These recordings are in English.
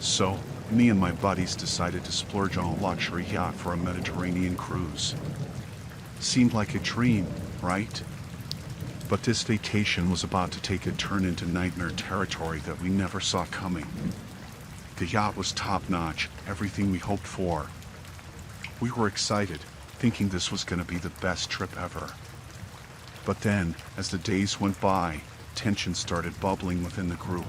So, me and my buddies decided to splurge on a luxury yacht for a Mediterranean cruise. Seemed like a dream, right? But this vacation was about to take a turn into nightmare territory that we never saw coming. The yacht was top-notch, everything we hoped for. We were excited, thinking this was going to be the best trip ever. But then, as the days went by, tension started bubbling within the group.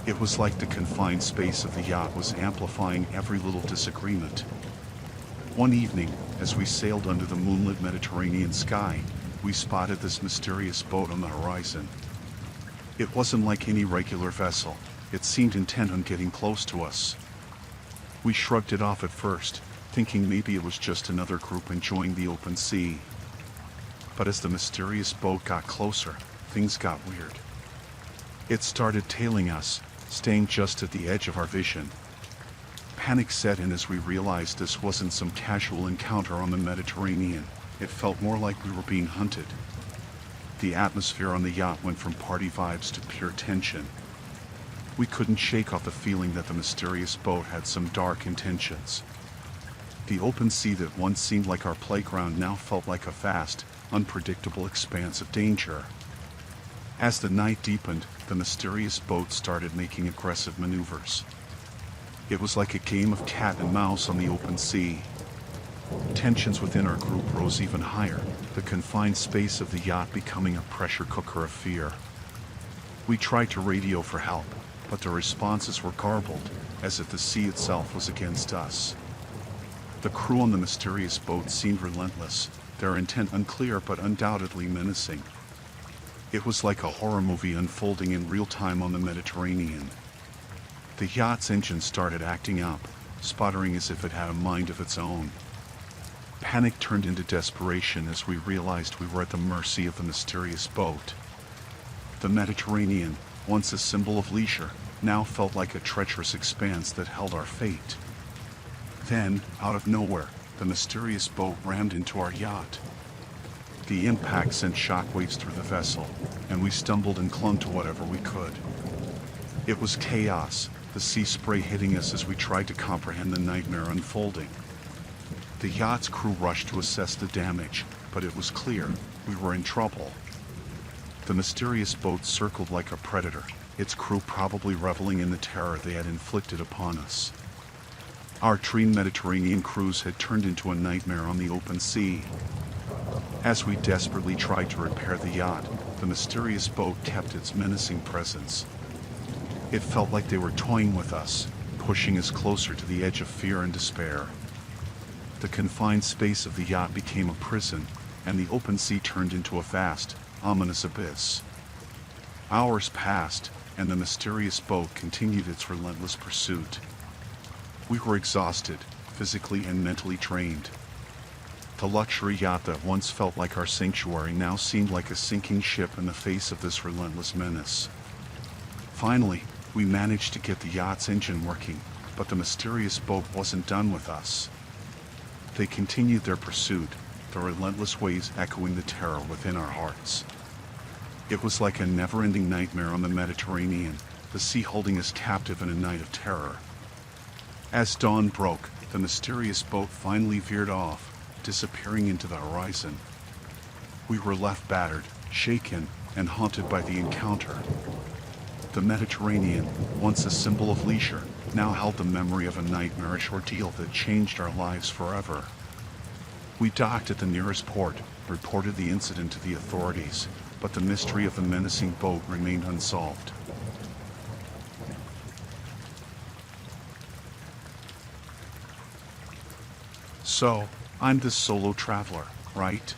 It was like the confined space of the yacht was amplifying every little disagreement. One evening, as we sailed under the moonlit Mediterranean sky, we spotted this mysterious boat on the horizon. It wasn't like any regular vessel. It seemed intent on getting close to us. We shrugged it off at first, thinking maybe it was just another group enjoying the open sea. But as the mysterious boat got closer, things got weird. It started tailing us, staying just at the edge of our vision. Panic set in as we realized this wasn't some casual encounter on the Mediterranean. It felt more like we were being hunted. The atmosphere on the yacht went from party vibes to pure tension. We couldn't shake off the feeling that the mysterious boat had some dark intentions. The open sea that once seemed like our playground now felt like a vast, unpredictable expanse of danger. As the night deepened, the mysterious boat started making aggressive maneuvers. It was like a game of cat and mouse on the open sea. Tensions within our group rose even higher, the confined space of the yacht becoming a pressure cooker of fear. We tried to radio for help, but the responses were garbled, as if the sea itself was against us. The crew on the mysterious boat seemed relentless, their intent unclear but undoubtedly menacing. It was like a horror movie unfolding in real time on the Mediterranean. The yacht's engine started acting up, sputtering as if it had a mind of its own. Panic turned into desperation as we realized we were at the mercy of the mysterious boat. The Mediterranean, once a symbol of leisure, now felt like a treacherous expanse that held our fate. Then, out of nowhere, the mysterious boat rammed into our yacht. The impact sent shockwaves through the vessel, and we stumbled and clung to whatever we could. It was chaos, the sea spray hitting us as we tried to comprehend the nightmare unfolding. The yacht's crew rushed to assess the damage, but it was clear we were in trouble. The mysterious boat circled like a predator, its crew probably reveling in the terror they had inflicted upon us. Our trained Mediterranean cruise had turned into a nightmare on the open sea. As we desperately tried to repair the yacht, the mysterious boat kept its menacing presence. It felt like they were toying with us, pushing us closer to the edge of fear and despair. The confined space of the yacht became a prison, and the open sea turned into a vast, ominous abyss. Hours passed, and the mysterious boat continued its relentless pursuit. We were exhausted, physically and mentally drained. The luxury yacht that once felt like our sanctuary now seemed like a sinking ship in the face of this relentless menace. Finally, we managed to get the yacht's engine working, but the mysterious boat wasn't done with us. They continued their pursuit, the relentless waves echoing the terror within our hearts. It was like a never-ending nightmare on the Mediterranean, the sea holding us captive in a night of terror. As dawn broke, the mysterious boat finally veered off, disappearing into the horizon. We were left battered, shaken, and haunted by the encounter. The Mediterranean, once a symbol of leisure, now held the memory of a nightmarish ordeal that changed our lives forever. We docked at the nearest port, reported the incident to the authorities, but the mystery of the menacing boat remained unsolved. So, I'm this solo traveler, right?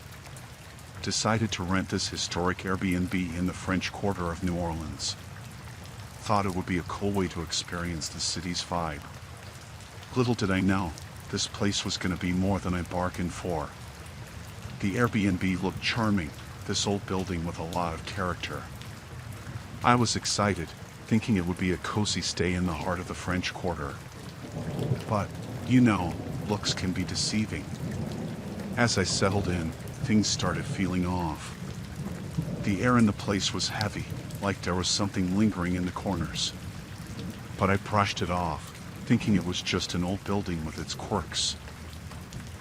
Decided to rent this historic Airbnb in the French Quarter of New Orleans. Thought it would be a cool way to experience the city's vibe. Little did I know, this place was going to be more than I bargained for. The Airbnb looked charming, this old building with a lot of character. I was excited, thinking it would be a cozy stay in the heart of the French Quarter. But, you know, looks can be deceiving. As I settled in, things started feeling off. The air in the place was heavy, like there was something lingering in the corners. but I brushed it off, thinking it was just an old building with its quirks.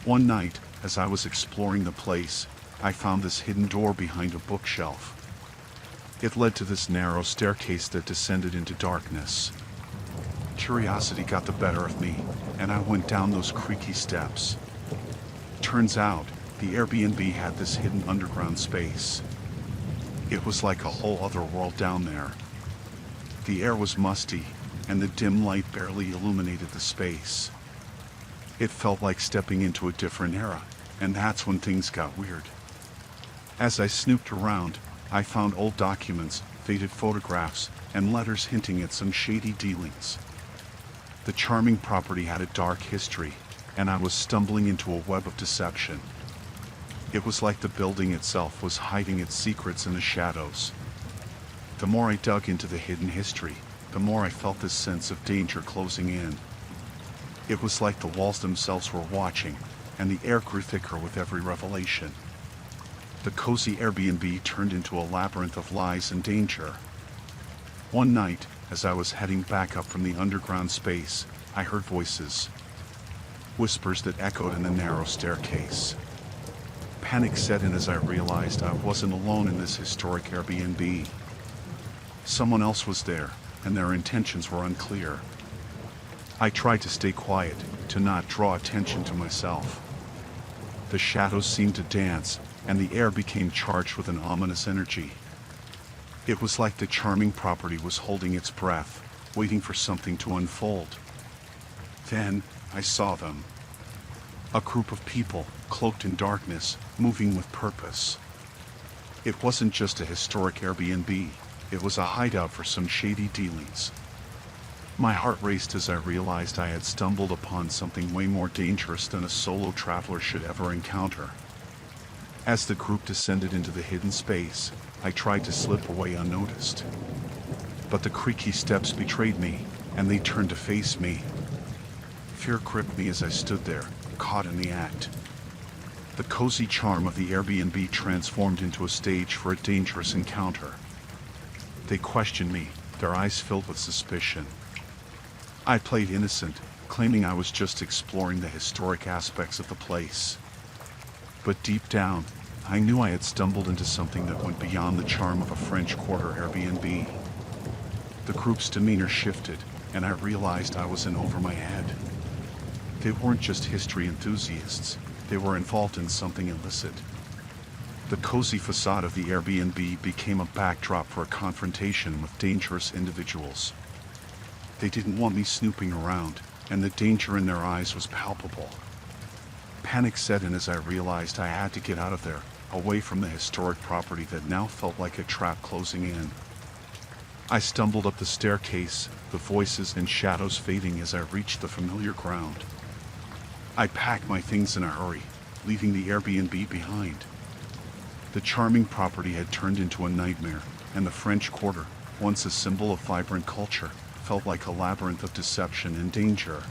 One night, as I was exploring the place, I found this hidden door behind a bookshelf. It led to this narrow staircase that descended into darkness. Curiosity got the better of me, and I went down those creaky steps. Turns out, the Airbnb had this hidden underground space. It was like a whole other world down there. The air was musty, and the dim light barely illuminated the space. It felt like stepping into a different era, and that's when things got weird. As I snooped around, I found old documents, faded photographs, and letters hinting at some shady dealings. The charming property had a dark history, and I was stumbling into a web of deception. It was like the building itself was hiding its secrets in the shadows. The more I dug into the hidden history, the more I felt this sense of danger closing in. It was like the walls themselves were watching, and the air grew thicker with every revelation. The cozy Airbnb turned into a labyrinth of lies and danger. One night, as I was heading back up from the underground space, I heard voices. Whispers that echoed in the narrow staircase. Panic set in as I realized I wasn't alone in this historic Airbnb. Someone else was there, and their intentions were unclear. I tried to stay quiet, to not draw attention to myself. The shadows seemed to dance, and the air became charged with an ominous energy. It was like the charming property was holding its breath, waiting for something to unfold. Then, I saw them. A group of people, cloaked in darkness, moving with purpose. It wasn't just a historic Airbnb, it was a hideout for some shady dealings. My heart raced as I realized I had stumbled upon something way more dangerous than a solo traveler should ever encounter. As the group descended into the hidden space, I tried to slip away unnoticed. But the creaky steps betrayed me, and they turned to face me. Fear gripped me as I stood there, caught in the act. The cozy charm of the Airbnb transformed into a stage for a dangerous encounter. They questioned me, their eyes filled with suspicion. I played innocent, claiming I was just exploring the historic aspects of the place. But deep down, I knew I had stumbled into something that went beyond the charm of a French Quarter Airbnb. The group's demeanor shifted, and I realized I was in over my head. They weren't just history enthusiasts, they were involved in something illicit. The cozy facade of the Airbnb became a backdrop for a confrontation with dangerous individuals. They didn't want me snooping around, and the danger in their eyes was palpable. Panic set in as I realized I had to get out of there, away from the historic property that now felt like a trap closing in. I stumbled up the staircase, the voices and shadows fading as I reached the familiar ground. I packed my things in a hurry, leaving the Airbnb behind. The charming property had turned into a nightmare, and the French Quarter, once a symbol of vibrant culture, felt like a labyrinth of deception and danger.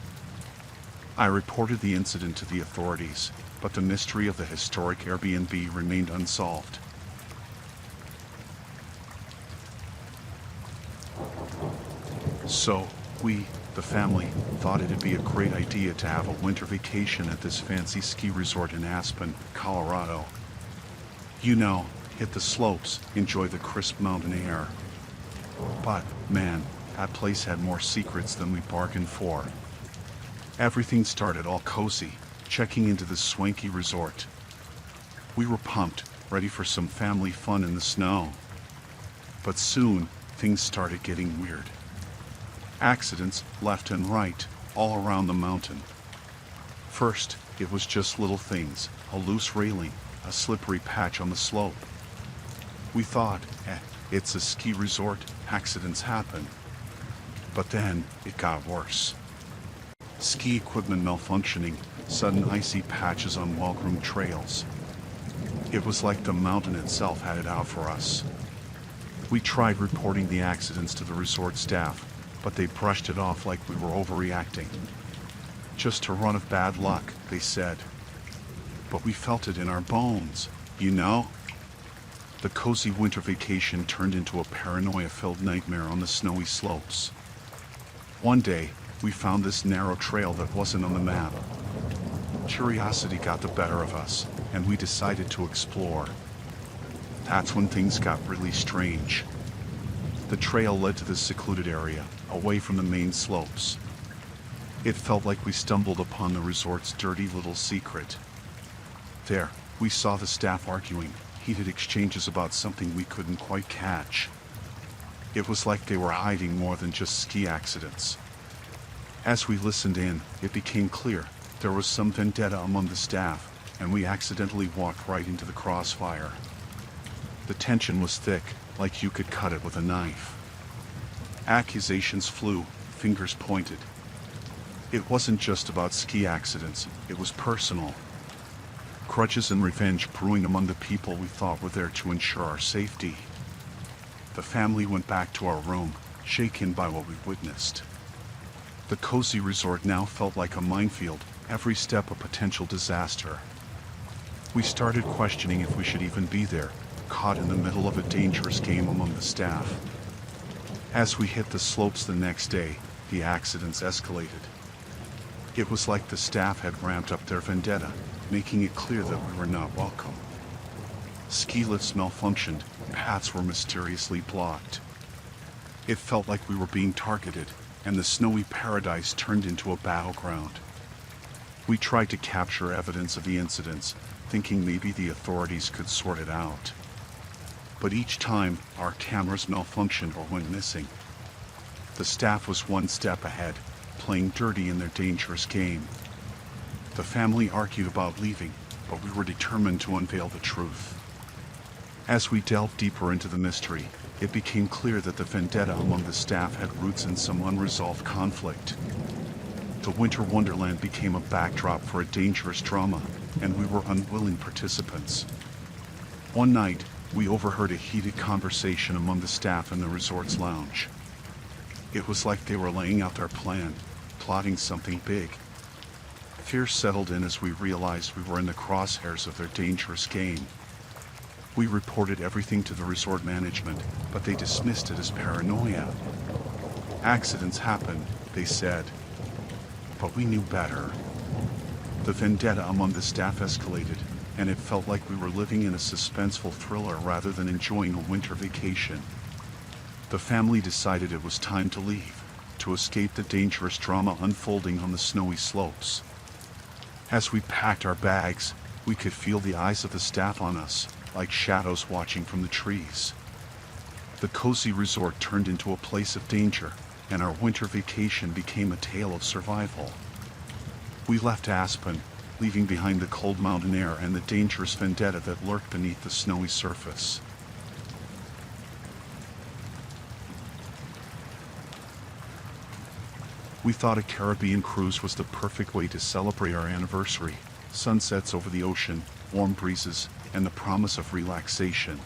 I reported the incident to the authorities, but the mystery of the historic Airbnb remained unsolved. So, we, the family, thought it'd be a great idea to have a winter vacation at this fancy ski resort in Aspen, Colorado. You know, hit the slopes, enjoy the crisp mountain air. But, man, that place had more secrets than we bargained for. Everything started all cozy, checking into this swanky resort. We were pumped, ready for some family fun in the snow. But soon, things started getting weird. Accidents left and right, all around the mountain. First, it was just little things, a loose railing, a slippery patch on the slope. We thought, it's a ski resort, accidents happen. But then, it got worse. Ski equipment malfunctioning, sudden icy patches on well-groomed trails. It was like the mountain itself had it out for us. We tried reporting the accidents to the resort staff, but they brushed it off like we were overreacting. Just a run of bad luck, they said. But we felt it in our bones, you know? The cozy winter vacation turned into a paranoia-filled nightmare on the snowy slopes. One day, we found this narrow trail that wasn't on the map. Curiosity got the better of us, and we decided to explore. That's when things got really strange. The trail led to this secluded area, away from the main slopes. It felt like we stumbled upon the resort's dirty little secret. There, we saw the staff arguing, heated exchanges about something we couldn't quite catch. It was like they were hiding more than just ski accidents. As we listened in, it became clear there was some vendetta among the staff, and we accidentally walked right into the crossfire. The tension was thick, like you could cut it with a knife. Accusations flew, fingers pointed. It wasn't just about ski accidents, it was personal. Grudges and revenge brewing among the people we thought were there to ensure our safety. The family went back to our room, shaken by what we witnessed. The cozy resort now felt like a minefield, every step a potential disaster. We started questioning if we should even be there, caught in the middle of a dangerous game among the staff. As we hit the slopes the next day, the accidents escalated. It was like the staff had ramped up their vendetta, making it clear that we were not welcome. Ski lifts malfunctioned, paths were mysteriously blocked. It felt like we were being targeted, and the snowy paradise turned into a battleground. We tried to capture evidence of the incidents, thinking maybe the authorities could sort it out. But each time, our cameras malfunctioned or went missing. The staff was one step ahead, playing dirty in their dangerous game. The family argued about leaving, but we were determined to unveil the truth. As we delved deeper into the mystery, it became clear that the vendetta among the staff had roots in some unresolved conflict. The winter wonderland became a backdrop for a dangerous drama, and we were unwilling participants. One night, we overheard a heated conversation among the staff in the resort's lounge. It was like they were laying out their plan, plotting something big. Fear settled in as we realized we were in the crosshairs of their dangerous game. We reported everything to the resort management, but they dismissed it as paranoia. Accidents happen, they said. But we knew better. The vendetta among the staff escalated, and it felt like we were living in a suspenseful thriller rather than enjoying a winter vacation. The family decided it was time to leave, to escape the dangerous drama unfolding on the snowy slopes. As we packed our bags, we could feel the eyes of the staff on us, like shadows watching from the trees. The cozy resort turned into a place of danger, and our winter vacation became a tale of survival. We left Aspen, leaving behind the cold mountain air and the dangerous vendetta that lurked beneath the snowy surface. We thought a Caribbean cruise was the perfect way to celebrate our anniversary. Sunsets over the ocean, warm breezes, and the promise of relaxation.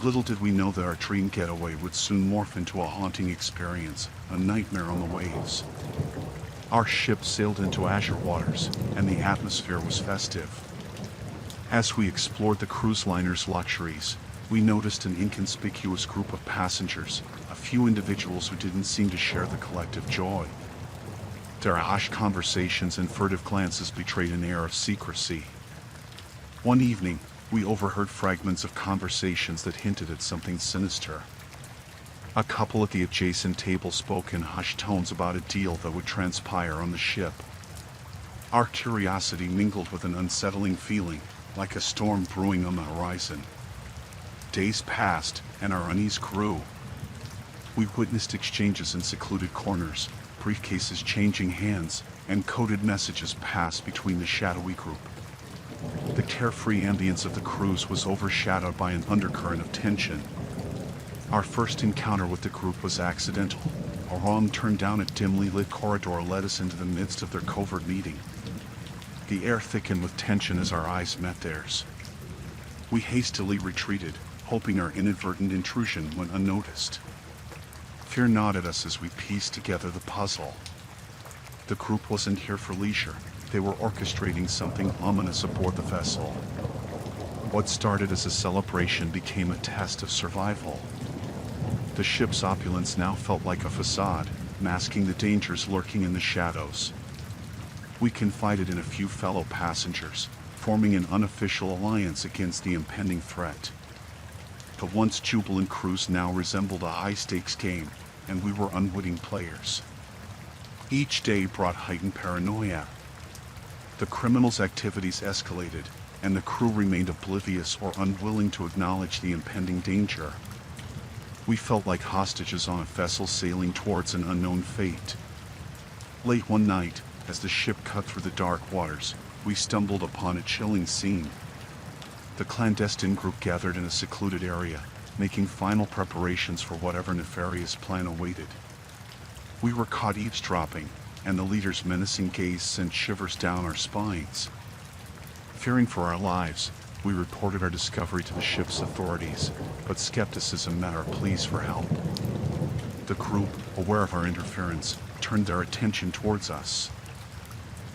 Little did we know that our dream getaway would soon morph into a haunting experience, a nightmare on the waves. Our ship sailed into azure waters, and the atmosphere was festive. As we explored the cruise liner's luxuries, we noticed an inconspicuous group of passengers, a few individuals who didn't seem to share the collective joy. Their hushed conversations and furtive glances betrayed an air of secrecy. One evening, we overheard fragments of conversations that hinted at something sinister. A couple at the adjacent table spoke in hushed tones about a deal that would transpire on the ship. Our curiosity mingled with an unsettling feeling, like a storm brewing on the horizon. Days passed, and our unease grew. We witnessed exchanges in secluded corners, briefcases changing hands, and coded messages pass between the shadowy group. The carefree ambience of the cruise was overshadowed by an undercurrent of tension. Our first encounter with the group was accidental. A wrong turn down a dimly lit corridor led us into the midst of their covert meeting. The air thickened with tension as our eyes met theirs. We hastily retreated, hoping our inadvertent intrusion went unnoticed. Fear gnawed at us as we pieced together the puzzle. The group wasn't here for leisure. They were orchestrating something ominous aboard the vessel. What started as a celebration became a test of survival. The ship's opulence now felt like a facade, masking the dangers lurking in the shadows. We confided in a few fellow passengers, forming an unofficial alliance against the impending threat. The once jubilant cruise now resembled a high-stakes game, and we were unwitting players. Each day brought heightened paranoia. The criminals' activities escalated, and the crew remained oblivious or unwilling to acknowledge the impending danger. We felt like hostages on a vessel sailing towards an unknown fate. Late one night, as the ship cut through the dark waters, we stumbled upon a chilling scene. The clandestine group gathered in a secluded area, making final preparations for whatever nefarious plan awaited. We were caught eavesdropping, and the leader's menacing gaze sent shivers down our spines. Fearing for our lives, we reported our discovery to the ship's authorities, but skepticism met our pleas for help. The group, aware of our interference, turned their attention towards us.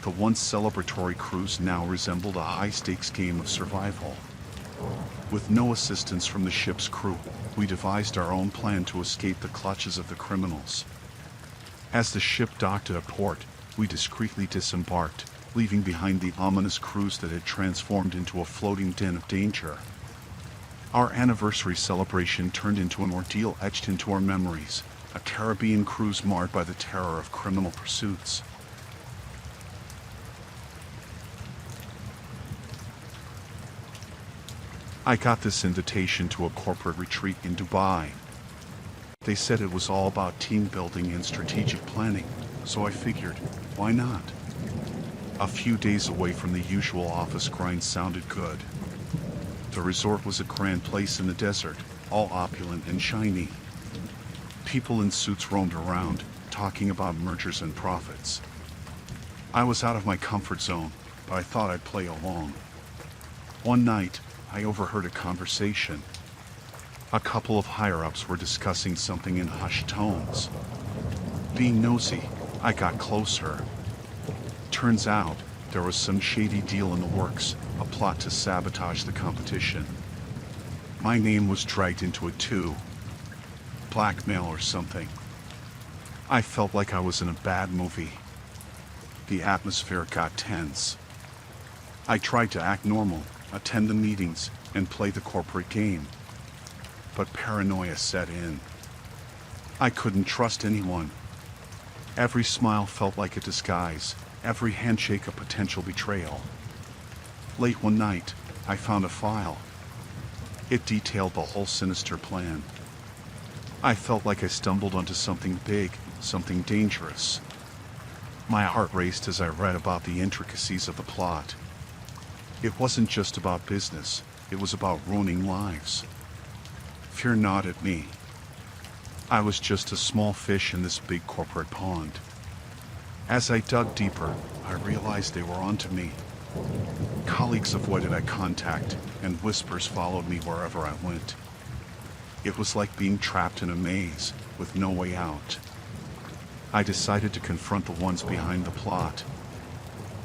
The once celebratory cruise now resembled a high-stakes game of survival. With no assistance from the ship's crew, we devised our own plan to escape the clutches of the criminals. As the ship docked at a port, we discreetly disembarked, leaving behind the ominous cruise that had transformed into a floating den of danger. Our anniversary celebration turned into an ordeal etched into our memories, a Caribbean cruise marred by the terror of criminal pursuits. I got this invitation to a corporate retreat in Dubai. They said it was all about team building and strategic planning, so I figured, why not? A few days away from the usual office grind sounded good. The resort was a grand place in the desert, all opulent and shiny. People in suits roamed around, talking about mergers and profits. I was out of my comfort zone, but I thought I'd play along. One night, I overheard a conversation. A couple of higher-ups were discussing something in hushed tones. Being nosy, I got closer. Turns out, there was some shady deal in the works, a plot to sabotage the competition. My name was dragged into it too. Blackmail or something. I felt like I was in a bad movie. The atmosphere got tense. I tried to act normal, attend the meetings, and play the corporate game. But paranoia set in. I couldn't trust anyone. Every smile felt like a disguise, every handshake a potential betrayal. Late one night, I found a file. It detailed the whole sinister plan. I felt like I stumbled onto something big, something dangerous. My heart raced as I read about the intricacies of the plot. It wasn't just about business, it was about ruining lives. Fear not at me. I was just a small fish in this big corporate pond. As I dug deeper, I realized they were onto me. Colleagues avoided eye contact, and whispers followed me wherever I went. It was like being trapped in a maze, with no way out. I decided to confront the ones behind the plot.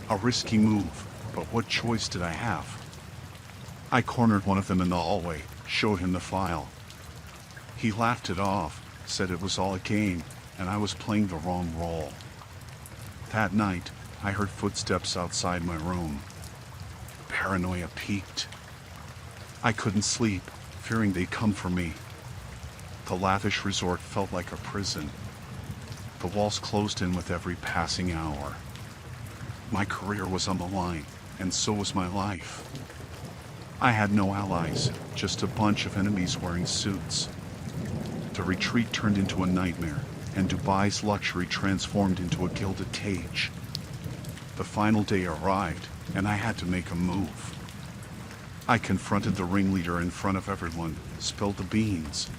A risky move, but what choice did I have? I cornered one of them in the hallway, showed him the file. He laughed it off, said it was all a game, and I was playing the wrong role. That night, I heard footsteps outside my room. Paranoia peaked. I couldn't sleep, fearing they'd come for me. The lavish resort felt like a prison. The walls closed in with every passing hour. My career was on the line, and so was my life. I had no allies, just a bunch of enemies wearing suits. The retreat turned into a nightmare, and Dubai's luxury transformed into a gilded cage. The final day arrived, and I had to make a move. I confronted the ringleader in front of everyone, spilled the beans.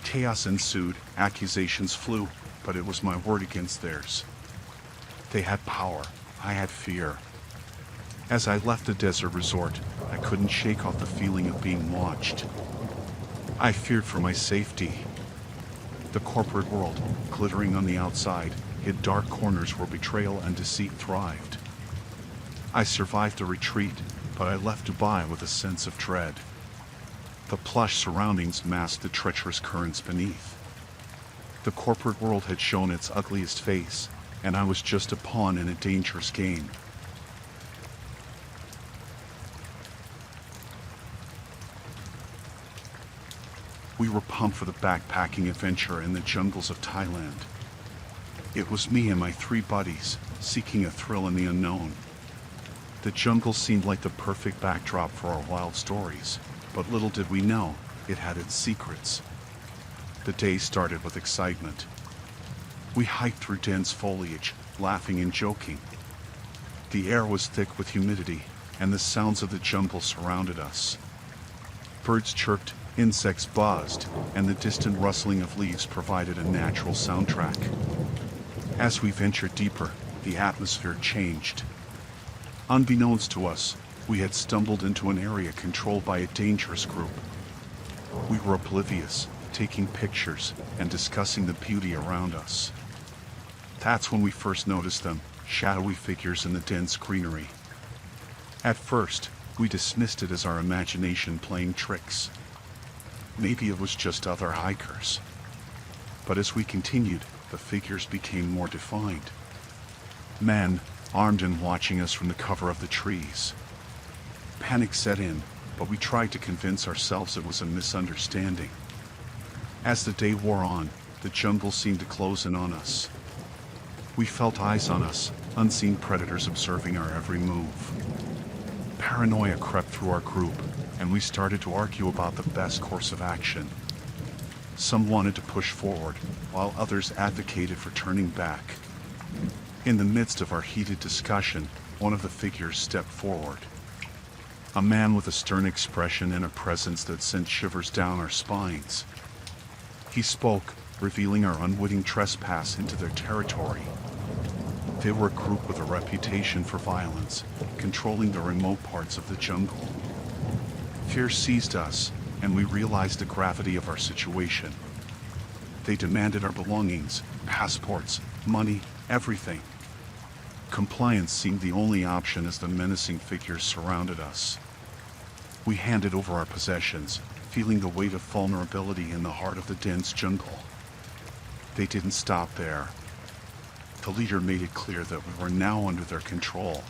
Chaos ensued, accusations flew, but it was my word against theirs. They had power, I had fear. As I left the desert resort, I couldn't shake off the feeling of being watched. I feared for my safety. The corporate world, glittering on the outside, hid dark corners where betrayal and deceit thrived. I survived the retreat, but I left Dubai with a sense of dread. The plush surroundings masked the treacherous currents beneath. The corporate world had shown its ugliest face, and I was just a pawn in a dangerous game. We were pumped for the backpacking adventure in the jungles of Thailand. It was me and my 3 buddies, seeking a thrill in the unknown. The jungle seemed like the perfect backdrop for our wild stories, but little did we know, it had its secrets. The day started with excitement. We hiked through dense foliage, laughing and joking. The air was thick with humidity, and the sounds of the jungle surrounded us. Birds chirped, insects buzzed, and the distant rustling of leaves provided a natural soundtrack. As we ventured deeper, the atmosphere changed. Unbeknownst to us, we had stumbled into an area controlled by a dangerous group. We were oblivious, taking pictures and discussing the beauty around us. That's when we first noticed them, shadowy figures in the dense greenery. At first, we dismissed it as our imagination playing tricks. Maybe it was just other hikers. But as we continued, the figures became more defined. Men, armed and watching us from the cover of the trees. Panic set in, but we tried to convince ourselves it was a misunderstanding. As the day wore on, the jungle seemed to close in on us. We felt eyes on us, unseen predators observing our every move. Paranoia crept through our group, and we started to argue about the best course of action. Some wanted to push forward, while others advocated for turning back. In the midst of our heated discussion, one of the figures stepped forward. A man with a stern expression and a presence that sent shivers down our spines. He spoke, revealing our unwitting trespass into their territory. They were a group with a reputation for violence, controlling the remote parts of the jungle. Fear seized us, and we realized the gravity of our situation. They demanded our belongings, passports, money, everything. Compliance seemed the only option as the menacing figures surrounded us. We handed over our possessions, feeling the weight of vulnerability in the heart of the dense jungle. They didn't stop there. The leader made it clear that we were now under their control.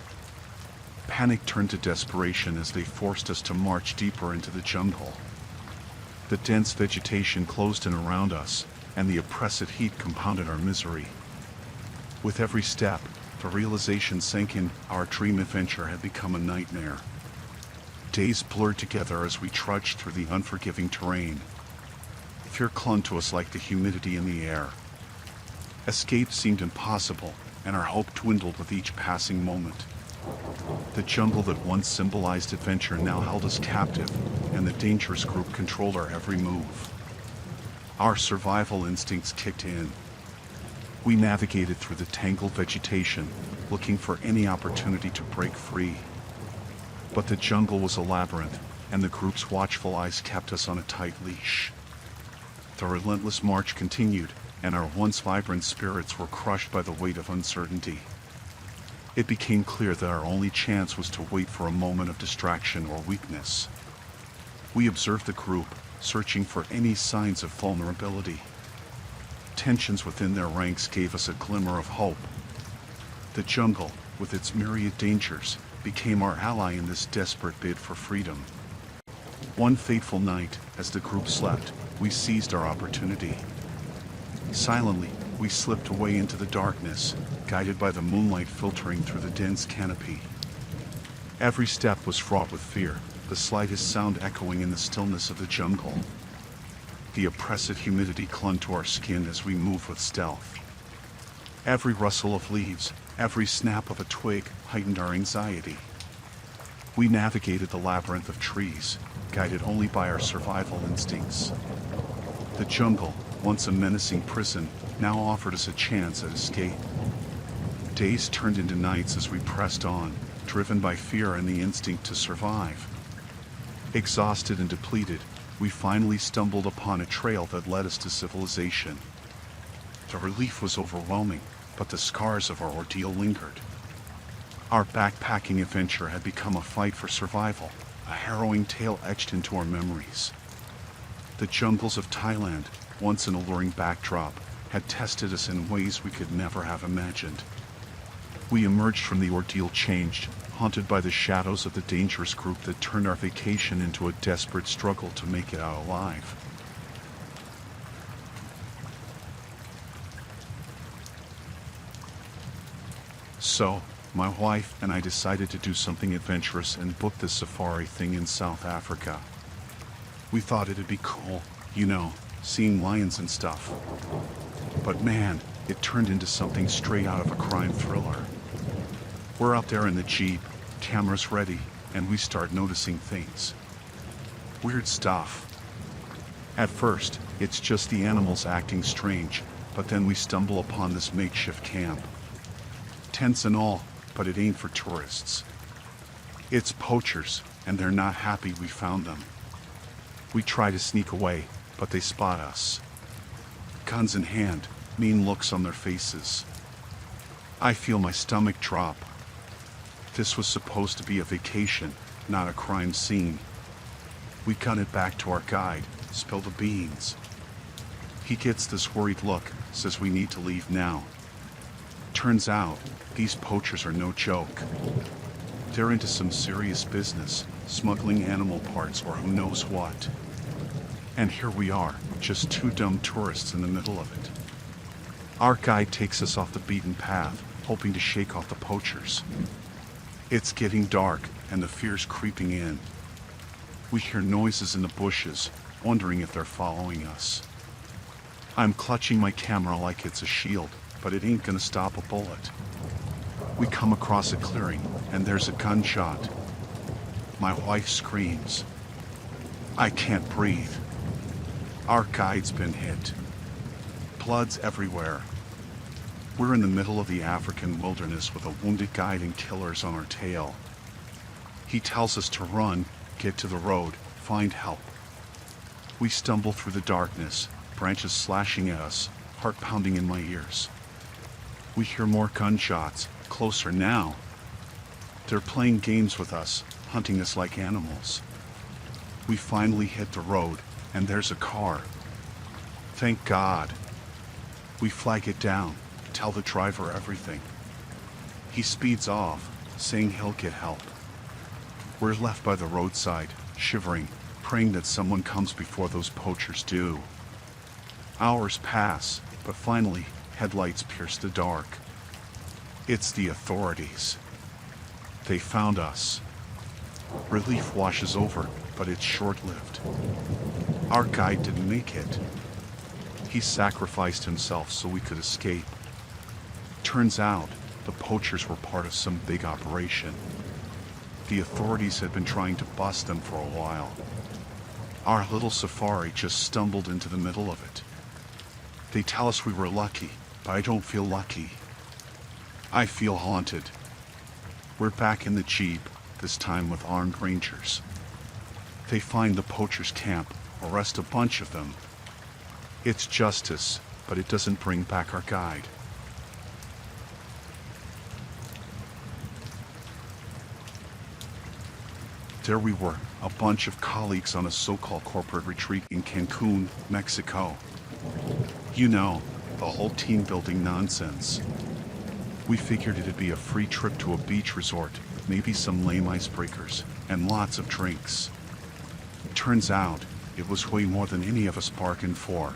Panic turned to desperation as they forced us to march deeper into the jungle. The dense vegetation closed in around us, and the oppressive heat compounded our misery. With every step, the realization sank in: our dream adventure had become a nightmare. Days blurred together as we trudged through the unforgiving terrain. Fear clung to us like the humidity in the air. Escape seemed impossible, and our hope dwindled with each passing moment. The jungle that once symbolized adventure now held us captive, and the dangerous group controlled our every move. Our survival instincts kicked in. We navigated through the tangled vegetation, looking for any opportunity to break free. But the jungle was a labyrinth, and the group's watchful eyes kept us on a tight leash. The relentless march continued, and our once vibrant spirits were crushed by the weight of uncertainty. It became clear that our only chance was to wait for a moment of distraction or weakness. We observed the group, searching for any signs of vulnerability. Tensions within their ranks gave us a glimmer of hope. The jungle, with its myriad dangers, became our ally in this desperate bid for freedom. One fateful night, as the group slept, we seized our opportunity. Silently, we slipped away into the darkness, guided by the moonlight filtering through the dense canopy. Every step was fraught with fear, the slightest sound echoing in the stillness of the jungle. The oppressive humidity clung to our skin as we moved with stealth. Every rustle of leaves, every snap of a twig heightened our anxiety. We navigated the labyrinth of trees, guided only by our survival instincts. The jungle, once a menacing prison, now offered us a chance at escape. Days turned into nights as we pressed on, driven by fear and the instinct to survive. Exhausted and depleted, we finally stumbled upon a trail that led us to civilization. The relief was overwhelming, but the scars of our ordeal lingered. Our backpacking adventure had become a fight for survival, a harrowing tale etched into our memories. The jungles of Thailand, once an alluring backdrop, had tested us in ways we could never have imagined. We emerged from the ordeal changed, haunted by the shadows of the dangerous group that turned our vacation into a desperate struggle to make it out alive. So, my wife and I decided to do something adventurous and book this safari thing in South Africa. We thought it'd be cool, seeing lions and stuff. But man, it turned into something straight out of a crime thriller. We're out there in the Jeep, cameras ready, and we start noticing things. Weird stuff. At first, it's just the animals acting strange, but then we stumble upon this makeshift camp. Tents and all, but it ain't for tourists. It's poachers, and they're not happy we found them. We try to sneak away, but they spot us. Guns in hand, mean looks on their faces. I feel my stomach drop. This was supposed to be a vacation, not a crime scene. We gun it back to our guide, spill the beans. He gets this worried look, says we need to leave now. Turns out, these poachers are no joke. They're into some serious business, smuggling animal parts or who knows what. And here we are, just two dumb tourists in the middle of it. Our guide takes us off the beaten path, hoping to shake off the poachers. It's getting dark, and the fear's creeping in. We hear noises in the bushes, wondering if they're following us. I'm clutching my camera like it's a shield, but it ain't gonna stop a bullet. We come across a clearing, and there's a gunshot. My wife screams. I can't breathe. Our guide's been hit. Blood's everywhere. We're in the middle of the African wilderness with a wounded guide and killers on our tail. He tells us to run, get to the road, find help. We stumble through the darkness, branches slashing at us, heart pounding in my ears. We hear more gunshots, closer now. They're playing games with us, hunting us like animals. We finally hit the road, and there's a car. Thank God. We flag it down, tell the driver everything. He speeds off, saying he'll get help. We're left by the roadside, shivering, praying that someone comes before those poachers do. Hours pass, but finally, headlights pierce the dark. It's the authorities. They found us. Relief washes over, but it's short-lived. Our guide didn't make it. He sacrificed himself so we could escape. Turns out, the poachers were part of some big operation. The authorities had been trying to bust them for a while. Our little safari just stumbled into the middle of it. They tell us we were lucky, but I don't feel lucky. I feel haunted. We're back in the Jeep, this time with armed rangers. They find the poachers' camp, arrest a bunch of them. It's justice, but it doesn't bring back our guide. There we were, a bunch of colleagues on a so-called corporate retreat in Cancun, Mexico. The whole team-building nonsense. We figured it'd be a free trip to a beach resort, maybe some lame icebreakers, and lots of drinks. Turns out, it was way more than any of us bargained for.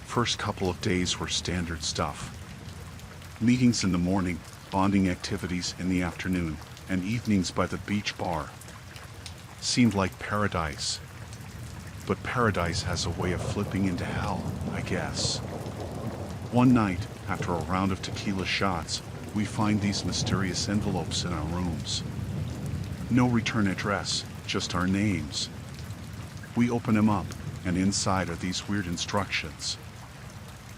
First couple of days were standard stuff. Meetings in the morning, bonding activities in the afternoon, and evenings by the beach bar. Seemed like paradise. But paradise has a way of flipping into hell, I guess. One night, after a round of tequila shots, we find these mysterious envelopes in our rooms. No return address, just our names. We open them up, and inside are these weird instructions.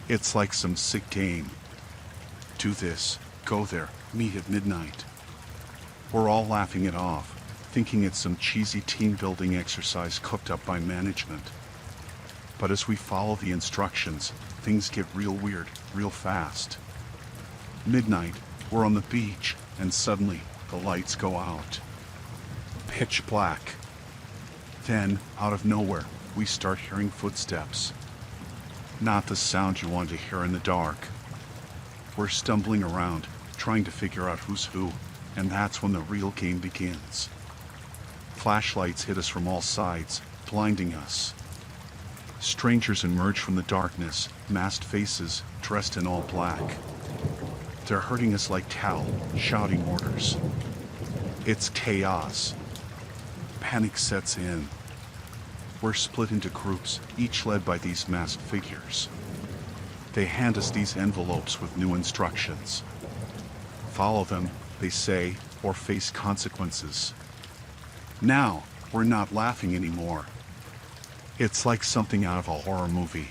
It's like some sick game. Do this, go there, meet at midnight. We're all laughing it off, thinking it's some cheesy team-building exercise cooked up by management. But as we follow the instructions, things get real weird, real fast. Midnight, we're on the beach, and suddenly, the lights go out. Pitch black. Then, out of nowhere, we start hearing footsteps. Not the sound you want to hear in the dark. We're stumbling around, trying to figure out who's who, and that's when the real game begins. Flashlights hit us from all sides, blinding us. Strangers emerge from the darkness, masked faces, dressed in all black. They're herding us like cattle, shouting orders. It's chaos. Panic sets in. We're split into groups, each led by these masked figures. They hand us these envelopes with new instructions. Follow them, they say, or face consequences. Now, we're not laughing anymore. It's like something out of a horror movie.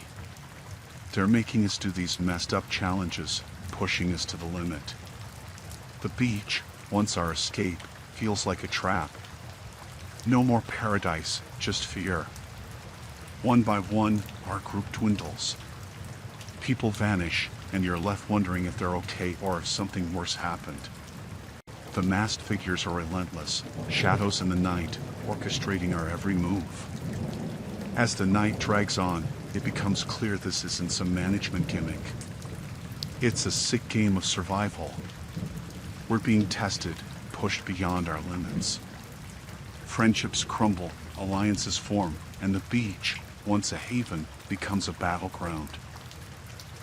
They're making us do these messed up challenges, pushing us to the limit. The beach, once our escape, feels like a trap. No more paradise, just fear. One by one, our group dwindles. People vanish, and you're left wondering if they're okay or if something worse happened. The masked figures are relentless, shadows in the night, orchestrating our every move. As the night drags on, it becomes clear this isn't some management gimmick. It's a sick game of survival. We're being tested, pushed beyond our limits. Friendships crumble, alliances form, and the beach, once a haven, becomes a battleground.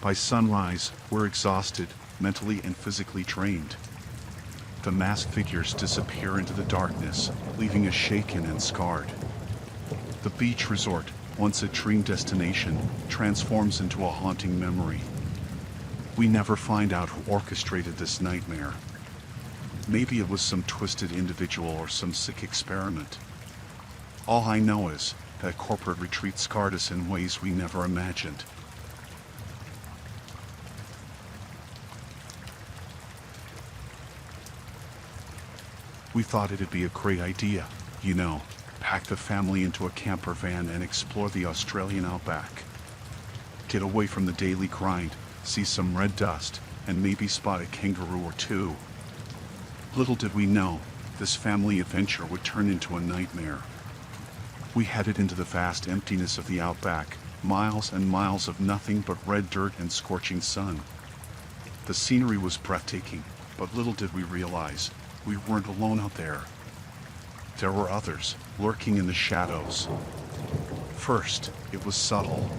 By sunrise, we're exhausted, mentally and physically drained. The masked figures disappear into the darkness, leaving us shaken and scarred. The beach resort, once a dream destination, transforms into a haunting memory. We never find out who orchestrated this nightmare. Maybe it was some twisted individual or some sick experiment. All I know is that corporate retreat scarred us in ways we never imagined. We thought it'd be a great idea, pack the family into a camper van and explore the Australian outback. Get away from the daily grind, see some red dust, and maybe spot a kangaroo or two. Little did we know, this family adventure would turn into a nightmare. We headed into the vast emptiness of the outback, miles and miles of nothing but red dirt and scorching sun. The scenery was breathtaking, but little did we realize, we weren't alone out there. There were others, lurking in the shadows. First, it was subtle.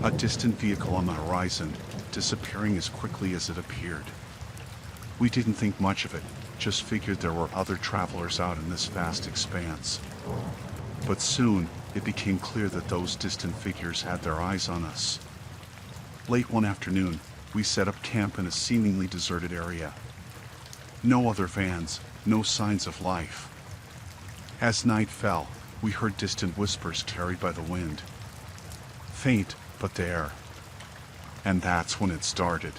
A distant vehicle on the horizon, disappearing as quickly as it appeared. We didn't think much of it, just figured there were other travelers out in this vast expanse. But soon, it became clear that those distant figures had their eyes on us. Late one afternoon, we set up camp in a seemingly deserted area. No other vans, no signs of life. As night fell, we heard distant whispers carried by the wind. Faint, but there. And that's when it started.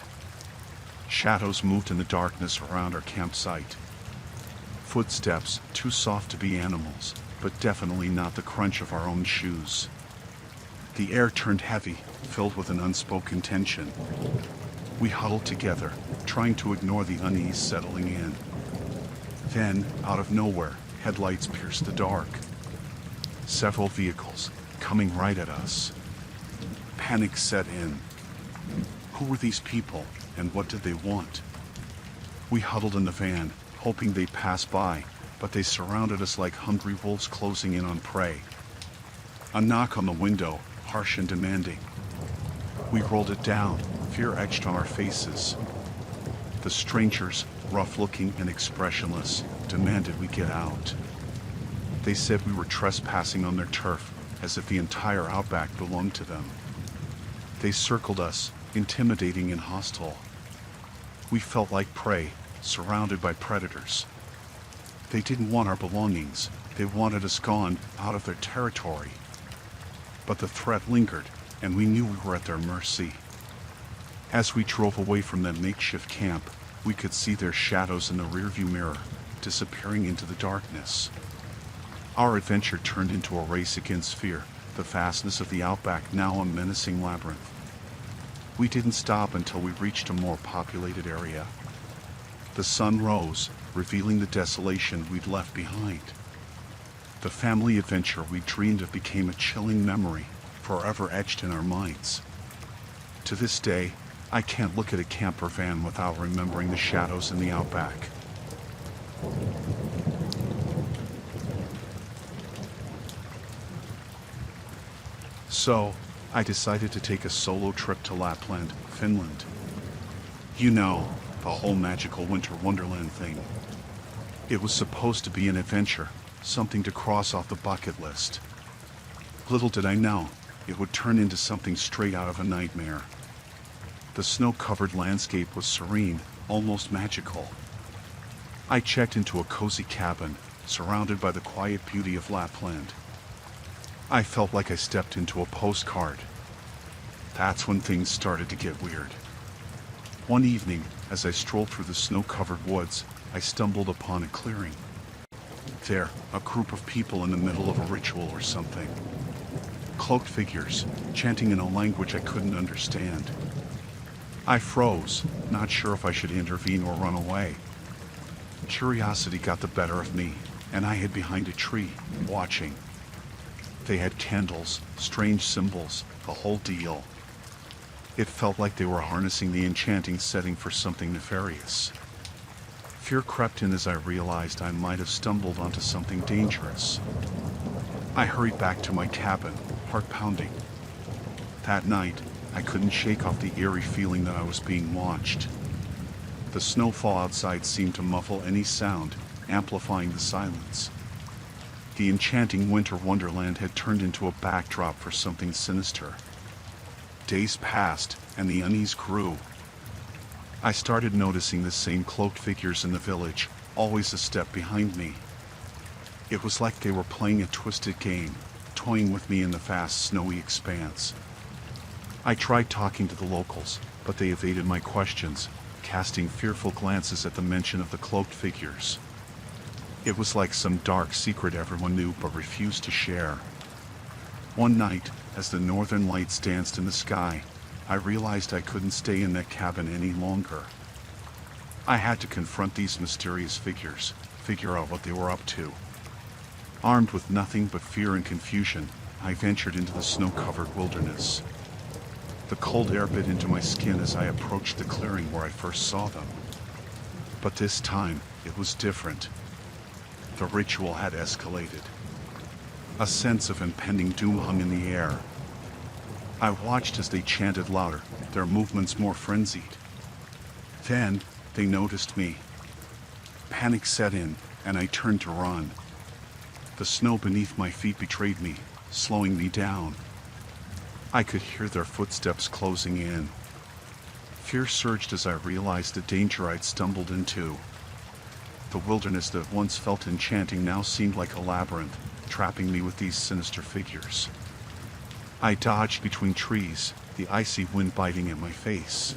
Shadows moved in the darkness around our campsite. Footsteps, too soft to be animals, but definitely not the crunch of our own shoes. The air turned heavy, filled with an unspoken tension. We huddled together, trying to ignore the unease settling in. Then, out of nowhere, headlights pierced the dark. Several vehicles, coming right at us. Panic set in. Who were these people, and what did they want? We huddled in the van, hoping they'd pass by, but they surrounded us like hungry wolves closing in on prey. A knock on the window, harsh and demanding. We rolled it down, fear etched on our faces. The strangers, rough-looking and expressionless, demanded we get out. They said we were trespassing on their turf, as if the entire outback belonged to them. They circled us, intimidating and hostile. We felt like prey, surrounded by predators. They didn't want our belongings. They wanted us gone, out of their territory. But the threat lingered, and we knew we were at their mercy. As we drove away from that makeshift camp, we could see their shadows in the rearview mirror, disappearing into the darkness. Our adventure turned into a race against fear, the vastness of the outback now a menacing labyrinth. We didn't stop until we reached a more populated area. The sun rose, revealing the desolation we'd left behind. The family adventure we dreamed of became a chilling memory, forever etched in our minds. To this day, I can't look at a camper van without remembering the shadows in the outback. So, I decided to take a solo trip to Lapland, Finland. You know, the whole magical winter wonderland thing. It was supposed to be an adventure, something to cross off the bucket list. Little did I know, it would turn into something straight out of a nightmare. The snow-covered landscape was serene, almost magical. I checked into a cozy cabin, surrounded by the quiet beauty of Lapland. I felt like I stepped into a postcard. That's when things started to get weird. One evening, as I strolled through the snow-covered woods, I stumbled upon a clearing. There, a group of people in the middle of a ritual or something. Cloaked figures, chanting in a language I couldn't understand. I froze, not sure if I should intervene or run away. Curiosity got the better of me, and I hid behind a tree, watching. They had candles, strange symbols, the whole deal. It felt like they were harnessing the enchanting setting for something nefarious. Fear crept in as I realized I might have stumbled onto something dangerous. I hurried back to my cabin, heart pounding. That night, I couldn't shake off the eerie feeling that I was being watched. The snowfall outside seemed to muffle any sound, amplifying the silence. The enchanting winter wonderland had turned into a backdrop for something sinister. Days passed, and the unease grew. I started noticing the same cloaked figures in the village, always a step behind me. It was like they were playing a twisted game, toying with me in the vast snowy expanse. I tried talking to the locals, but they evaded my questions, casting fearful glances at the mention of the cloaked figures. It was like some dark secret everyone knew but refused to share. One night, as the northern lights danced in the sky, I realized I couldn't stay in that cabin any longer. I had to confront these mysterious figures, figure out what they were up to. Armed with nothing but fear and confusion, I ventured into the snow-covered wilderness. The cold air bit into my skin as I approached the clearing where I first saw them. But this time, it was different. The ritual had escalated. A sense of impending doom hung in the air. I watched as they chanted louder, their movements more frenzied. Then, they noticed me. Panic set in, and I turned to run. The snow beneath my feet betrayed me, slowing me down. I could hear their footsteps closing in. Fear surged as I realized the danger I'd stumbled into. The wilderness that once felt enchanting now seemed like a labyrinth, trapping me with these sinister figures. I dodged between trees, the icy wind biting at my face.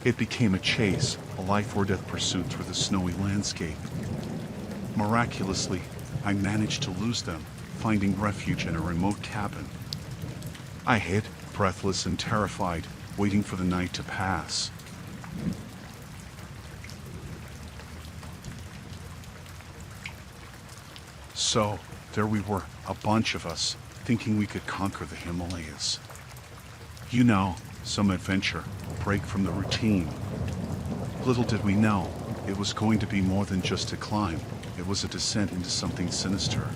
It became a chase, a life-or-death pursuit through the snowy landscape. Miraculously, I managed to lose them, finding refuge in a remote cabin. I hid, breathless and terrified, waiting for the night to pass. So, there we were, a bunch of us, thinking we could conquer the Himalayas. You know, some adventure, a break from the routine. Little did we know, it was going to be more than just a climb. It was a descent into something sinister.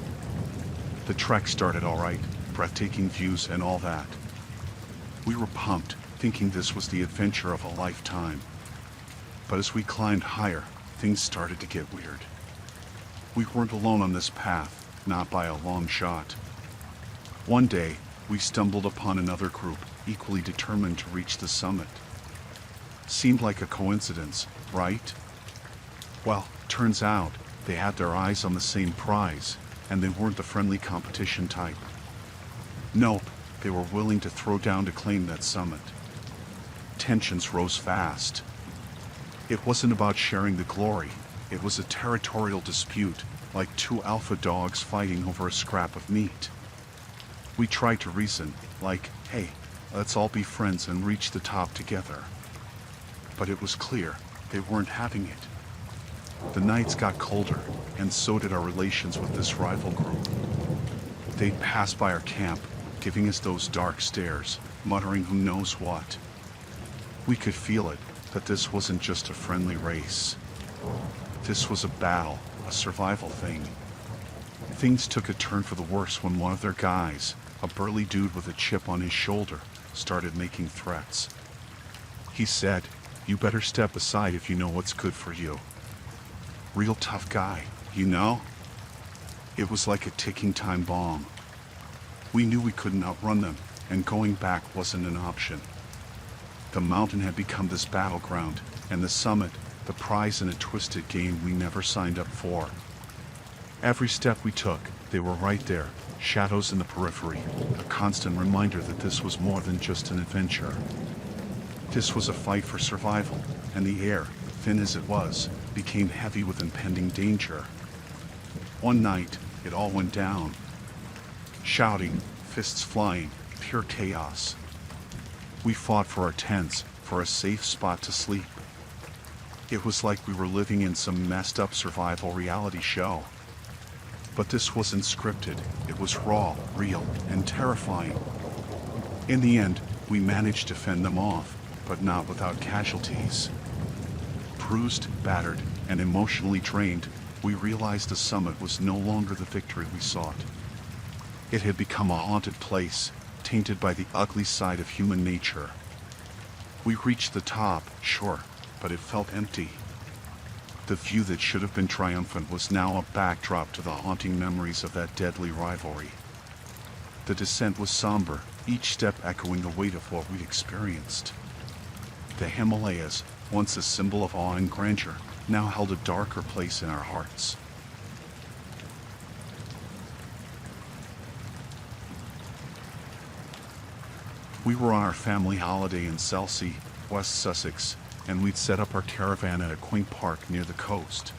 The trek started all right, breathtaking views and all that. We were pumped, thinking this was the adventure of a lifetime. But as we climbed higher, things started to get weird. We weren't alone on this path, not by a long shot. One day, we stumbled upon another group, equally determined to reach the summit. Seemed like a coincidence, right? Well, turns out, they had their eyes on the same prize, and they weren't the friendly competition type. Nope, they were willing to throw down to claim that summit. Tensions rose fast. It wasn't about sharing the glory, it was a territorial dispute, like two alpha dogs fighting over a scrap of meat. We tried to reason, like, hey, let's all be friends and reach the top together. But it was clear, they weren't having it. The nights got colder, and so did our relations with this rival group. They'd pass by our camp, giving us those dark stares, muttering who knows what. We could feel it, that this wasn't just a friendly race. This was a battle, a survival thing. Things took a turn for the worse when one of their guys, a burly dude with a chip on his shoulder, started making threats. He said, "You better step aside if you know what's good for you." Real tough guy, you know? It was like a ticking time bomb. We knew we couldn't outrun them, and going back wasn't an option. The mountain had become this battleground, and the summit, the prize in a twisted game we never signed up for. Every step we took, they were right there, shadows in the periphery, a constant reminder that this was more than just an adventure. This was a fight for survival, and the air, thin as it was, became heavy with impending danger. One night, it all went down. Shouting, fists flying, pure chaos. We fought for our tents, for a safe spot to sleep. It was like we were living in some messed up survival reality show. But this wasn't scripted, it was raw, real, and terrifying. In the end, we managed to fend them off, but not without casualties. Bruised, battered, and emotionally drained, we realized the summit was no longer the victory we sought. It had become a haunted place, tainted by the ugly side of human nature. We reached the top, sure, but it felt empty. The view that should have been triumphant was now a backdrop to the haunting memories of that deadly rivalry. The descent was somber, each step echoing the weight of what we'd experienced. The Himalayas, once a symbol of awe and grandeur, now held a darker place in our hearts. We were on our family holiday in Selsey, West Sussex, and we'd set up our caravan at a quaint park near the coast.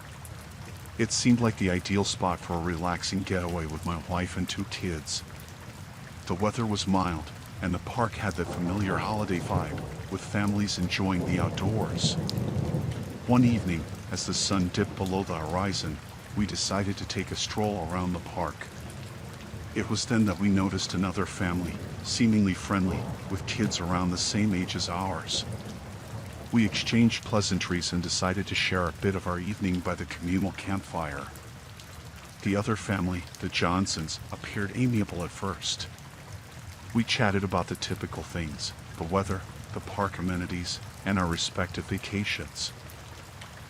It seemed like the ideal spot for a relaxing getaway with my wife and 2 kids. The weather was mild, and the park had that familiar holiday vibe, with families enjoying the outdoors. One evening, as the sun dipped below the horizon, we decided to take a stroll around the park. It was then that we noticed another family, seemingly friendly, with kids around the same age as ours. We exchanged pleasantries and decided to share a bit of our evening by the communal campfire. The other family, the Johnsons, appeared amiable at first. We chatted about the typical things, the weather, the park amenities, and our respective vacations.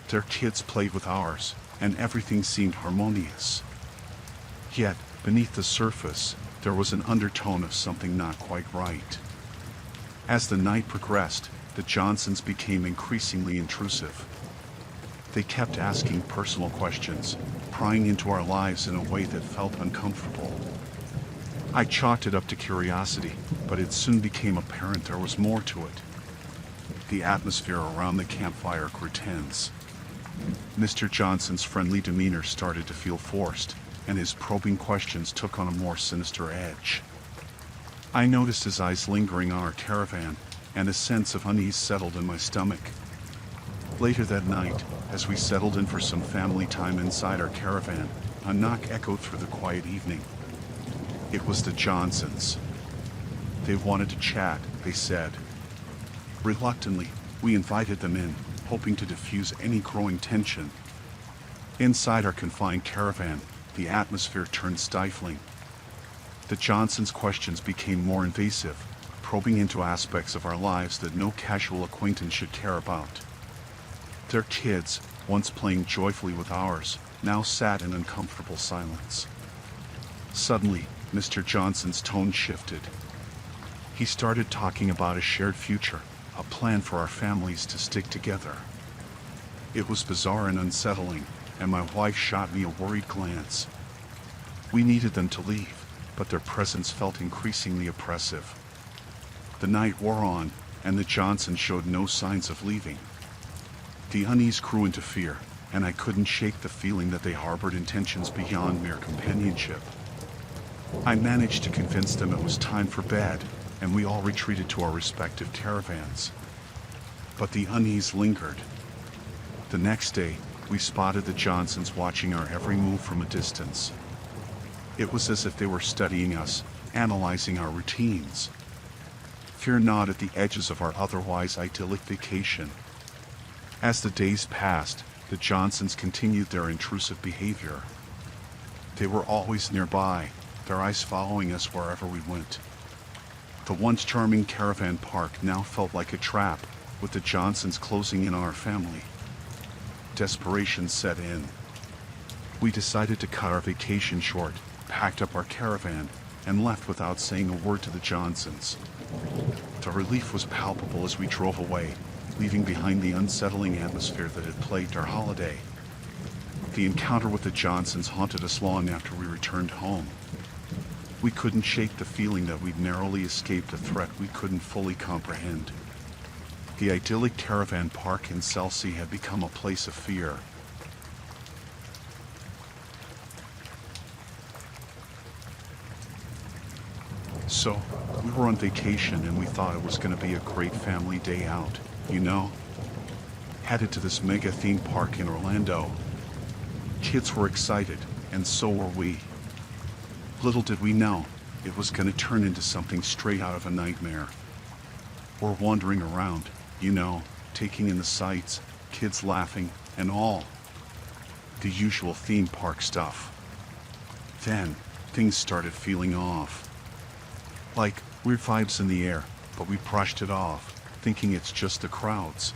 Their kids played with ours, and everything seemed harmonious. Yet, beneath the surface, there was an undertone of something not quite right. As the night progressed, the Johnsons became increasingly intrusive. They kept asking personal questions, prying into our lives in a way that felt uncomfortable. I chalked it up to curiosity, but it soon became apparent there was more to it. The atmosphere around the campfire grew tense. Mr. Johnson's friendly demeanor started to feel forced, and his probing questions took on a more sinister edge. I noticed his eyes lingering on our caravan, and a sense of unease settled in my stomach. Later that night, as we settled in for some family time inside our caravan, a knock echoed through the quiet evening. It was the Johnsons. They wanted to chat, they said. Reluctantly, we invited them in, hoping to diffuse any growing tension. Inside our confined caravan, the atmosphere turned stifling. The Johnsons' questions became more invasive, probing into aspects of our lives that no casual acquaintance should care about. Their kids, once playing joyfully with ours, now sat in uncomfortable silence. Suddenly, Mr. Johnson's tone shifted. He started talking about a shared future, a plan for our families to stick together. It was bizarre and unsettling, and my wife shot me a worried glance. We needed them to leave, but their presence felt increasingly oppressive. The night wore on, and the Johnsons showed no signs of leaving. The unease grew into fear, and I couldn't shake the feeling that they harbored intentions beyond mere companionship. I managed to convince them it was time for bed, and we all retreated to our respective caravans. But the unease lingered. The next day, we spotted the Johnsons watching our every move from a distance. It was as if they were studying us, analyzing our routines. Fear gnawed at the edges of our otherwise idyllic vacation. As the days passed, the Johnsons continued their intrusive behavior. They were always nearby, their eyes following us wherever we went. The once charming caravan park now felt like a trap, with the Johnsons closing in on our family. Desperation set in. We decided to cut our vacation short, packed up our caravan, and left without saying a word to the Johnsons. The relief was palpable as we drove away, leaving behind the unsettling atmosphere that had plagued our holiday. The encounter with the Johnsons haunted us long after we returned home. We couldn't shake the feeling that we'd narrowly escaped a threat we couldn't fully comprehend. The idyllic caravan park in Chelsea had become a place of fear. So, we were on vacation and we thought it was going to be a great family day out, you know? Headed to this mega theme park in Orlando. Kids were excited, and so were we. Little did we know, it was going to turn into something straight out of a nightmare. We're wandering around, you know, taking in the sights, kids laughing, and all. The usual theme park stuff. Then, things started feeling off. Like, weird vibes in the air, but we brushed it off, thinking it's just the crowds.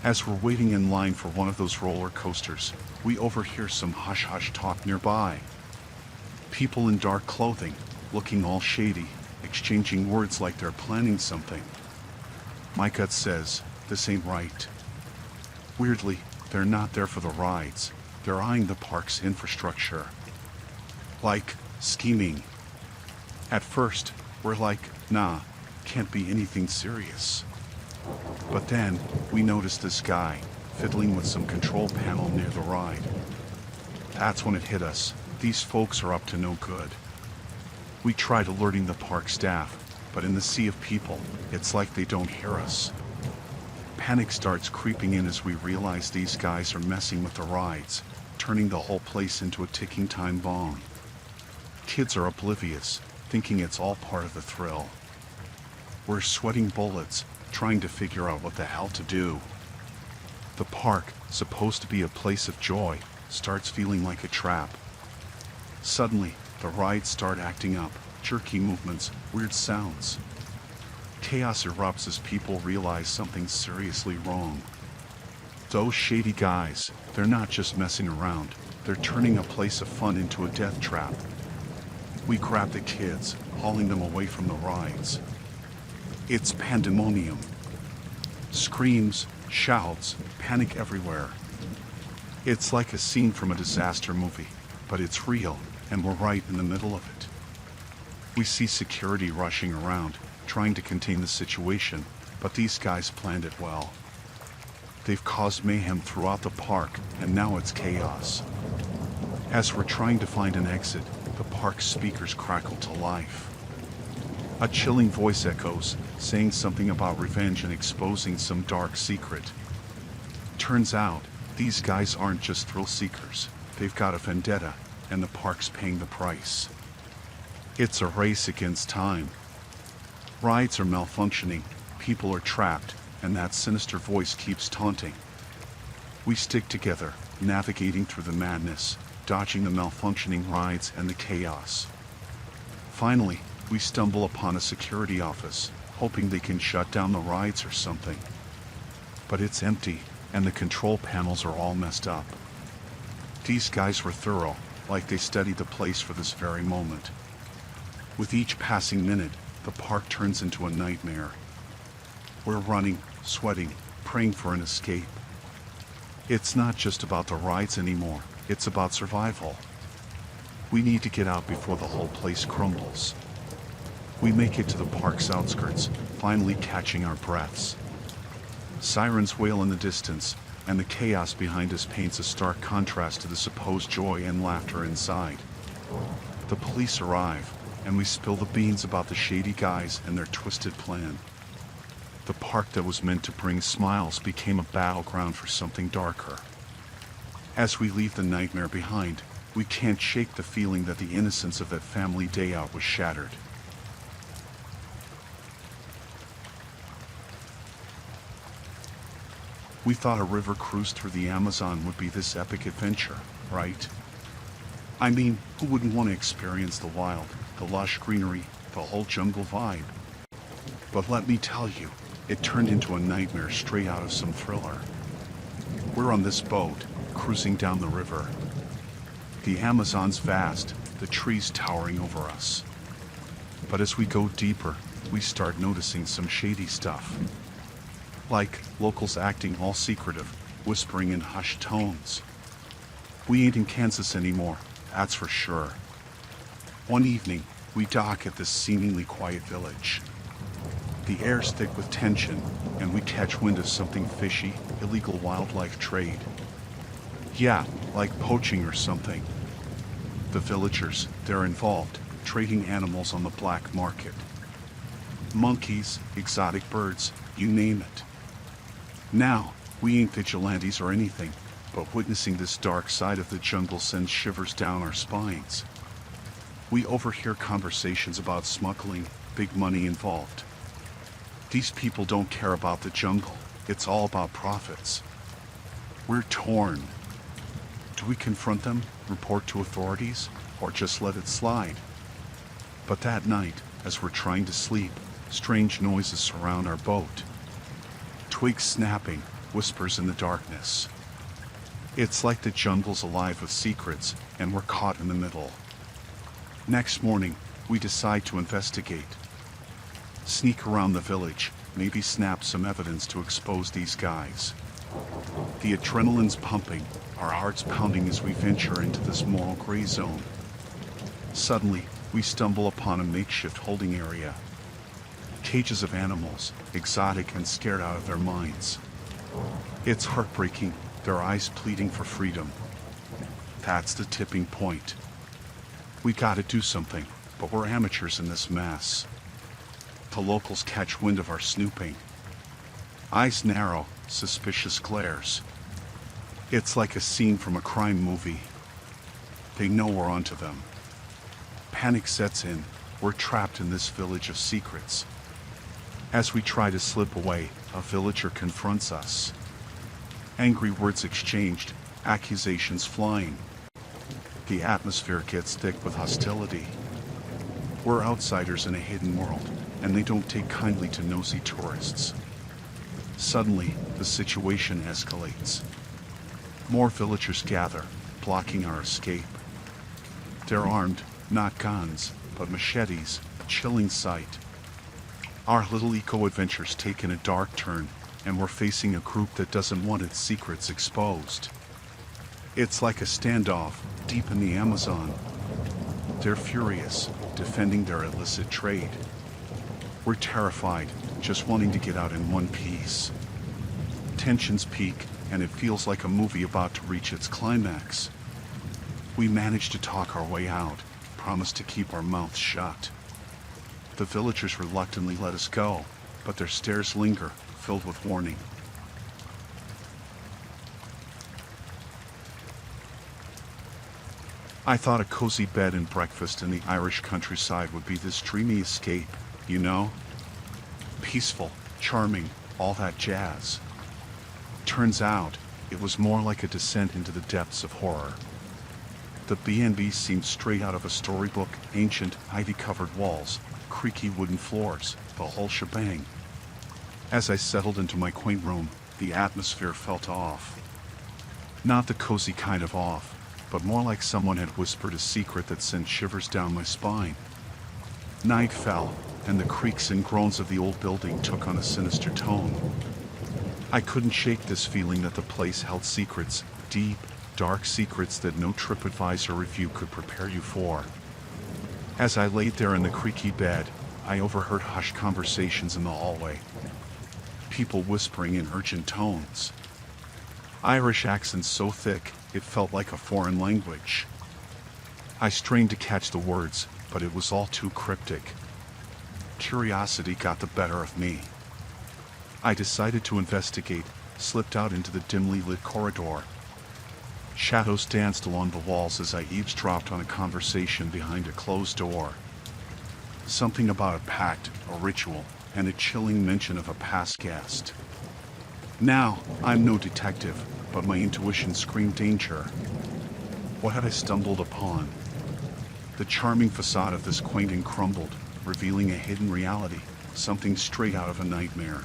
As we're waiting in line for one of those roller coasters, we overhear some hush-hush talk nearby. People in dark clothing, looking all shady, exchanging words like they're planning something. My gut says, this ain't right. Weirdly, they're not there for the rides. They're eyeing the park's infrastructure. Like, scheming. At first, we're like, nah, can't be anything serious. But then, we noticed this guy, fiddling with some control panel near the ride. That's when it hit us. These folks are up to no good. We tried alerting the park staff, but in the sea of people, it's like they don't hear us. Panic starts creeping in as we realize these guys are messing with the rides, turning the whole place into a ticking time bomb. Kids are oblivious, thinking it's all part of the thrill. We're sweating bullets, trying to figure out what the hell to do. The park, supposed to be a place of joy, starts feeling like a trap. Suddenly, the rides start acting up, jerky movements, weird sounds. Chaos erupts as people realize something's seriously wrong. Those shady guys, they're not just messing around, they're turning a place of fun into a death trap. We grab the kids, hauling them away from the rides. It's pandemonium. Screams, shouts, panic everywhere. It's like a scene from a disaster movie, but it's real, and we're right in the middle of it. We see security rushing around, trying to contain the situation, but these guys planned it well. They've caused mayhem throughout the park, and now it's chaos. As we're trying to find an exit, the park's speakers crackle to life. A chilling voice echoes, saying something about revenge and exposing some dark secret. Turns out, these guys aren't just thrill seekers, they've got a vendetta, and the park's paying the price. It's a race against time. Rides are malfunctioning, people are trapped, and that sinister voice keeps taunting. We stick together, navigating through the madness, dodging the malfunctioning rides and the chaos. Finally, we stumble upon a security office, hoping they can shut down the rides or something. But it's empty, and the control panels are all messed up. These guys were thorough, like they studied the place for this very moment. With each passing minute, the park turns into a nightmare. We're running, sweating, praying for an escape. It's not just about the rides anymore, it's about survival. We need to get out before the whole place crumbles. We make it to the park's outskirts, finally catching our breaths. Sirens wail in the distance, and the chaos behind us paints a stark contrast to the supposed joy and laughter inside. The police arrive, and we spill the beans about the shady guys and their twisted plan. The park that was meant to bring smiles became a battleground for something darker. As we leave the nightmare behind, We can't shake the feeling that the innocence of that family day out was shattered. We thought a river cruise through the Amazon would be this epic adventure, right? I mean, who wouldn't want to experience the wild, the lush greenery, the whole jungle vibe? But let me tell you, it turned into a nightmare straight out of some thriller. We're on this boat, cruising down the river. The Amazon's vast, the trees towering over us. But as we go deeper, we start noticing some shady stuff. Like locals acting all secretive, whispering in hushed tones. We ain't in Kansas anymore, that's for sure. One evening, we dock at this seemingly quiet village. The air's thick with tension, and we catch wind of something fishy, illegal wildlife trade. Yeah, like poaching or something. The villagers, they're involved, trading animals on the black market. Monkeys, exotic birds, you name it. Now, we ain't vigilantes or anything, but witnessing this dark side of the jungle sends shivers down our spines. We overhear conversations about smuggling, big money involved. These people don't care about the jungle, it's all about profits. We're torn. Do we confront them, report to authorities, or just let it slide? But that night, as we're trying to sleep, strange noises surround our boat. Twigs snapping, whispers in the darkness. It's like the jungle's alive with secrets, and we're caught in the middle. Next morning, we decide to investigate. Sneak around the village, maybe snap some evidence to expose these guys. The adrenaline's pumping, our hearts pounding as we venture into this moral gray zone. Suddenly, we stumble upon a makeshift holding area. Cages of animals, exotic and scared out of their minds. It's heartbreaking, their eyes pleading for freedom. That's the tipping point. We gotta do something, but we're amateurs in this mess. The locals catch wind of our snooping. Eyes narrow, suspicious glares. It's like a scene from a crime movie. They know we're onto them. Panic sets in, we're trapped in this village of secrets. As we try to slip away, a villager confronts us. Angry words exchanged, accusations flying. The atmosphere gets thick with hostility. We're outsiders in a hidden world, and they don't take kindly to nosy tourists. Suddenly, the situation escalates. More villagers gather, blocking our escape. They're armed, not guns, but machetes, a chilling sight. Our little eco-adventure's taken a dark turn, and we're facing a group that doesn't want its secrets exposed. It's like a standoff, deep in the Amazon. They're furious, defending their illicit trade. We're terrified, just wanting to get out in one piece. Tensions peak, and it feels like a movie about to reach its climax. We manage to talk our way out, promise to keep our mouths shut. The villagers reluctantly let us go, but their stares linger, filled with warning. I thought a cozy bed and breakfast in the Irish countryside would be this dreamy escape, you know? Peaceful, charming, all that jazz. Turns out, it was more like a descent into the depths of horror. The B&B seemed straight out of a storybook, ancient, ivy-covered walls, creaky wooden floors, the whole shebang. As I settled into my quaint room, the atmosphere felt off. Not the cozy kind of off, but more like someone had whispered a secret that sent shivers down my spine. Night fell, and the creaks and groans of the old building took on a sinister tone. I couldn't shake this feeling that the place held secrets, deep, dark secrets that no TripAdvisor review could prepare you for. As I laid there in the creaky bed, I overheard hushed conversations in the hallway. People whispering in urgent tones. Irish accents so thick, it felt like a foreign language. I strained to catch the words, but it was all too cryptic. Curiosity got the better of me. I decided to investigate, slipped out into the dimly lit corridor. Shadows danced along the walls as I eavesdropped on a conversation behind a closed door. Something about a pact, a ritual, and a chilling mention of a past guest. Now, I'm no detective, but my intuition screamed danger. What had I stumbled upon? The charming facade of this quaint inn crumbled, revealing a hidden reality, something straight out of a nightmare.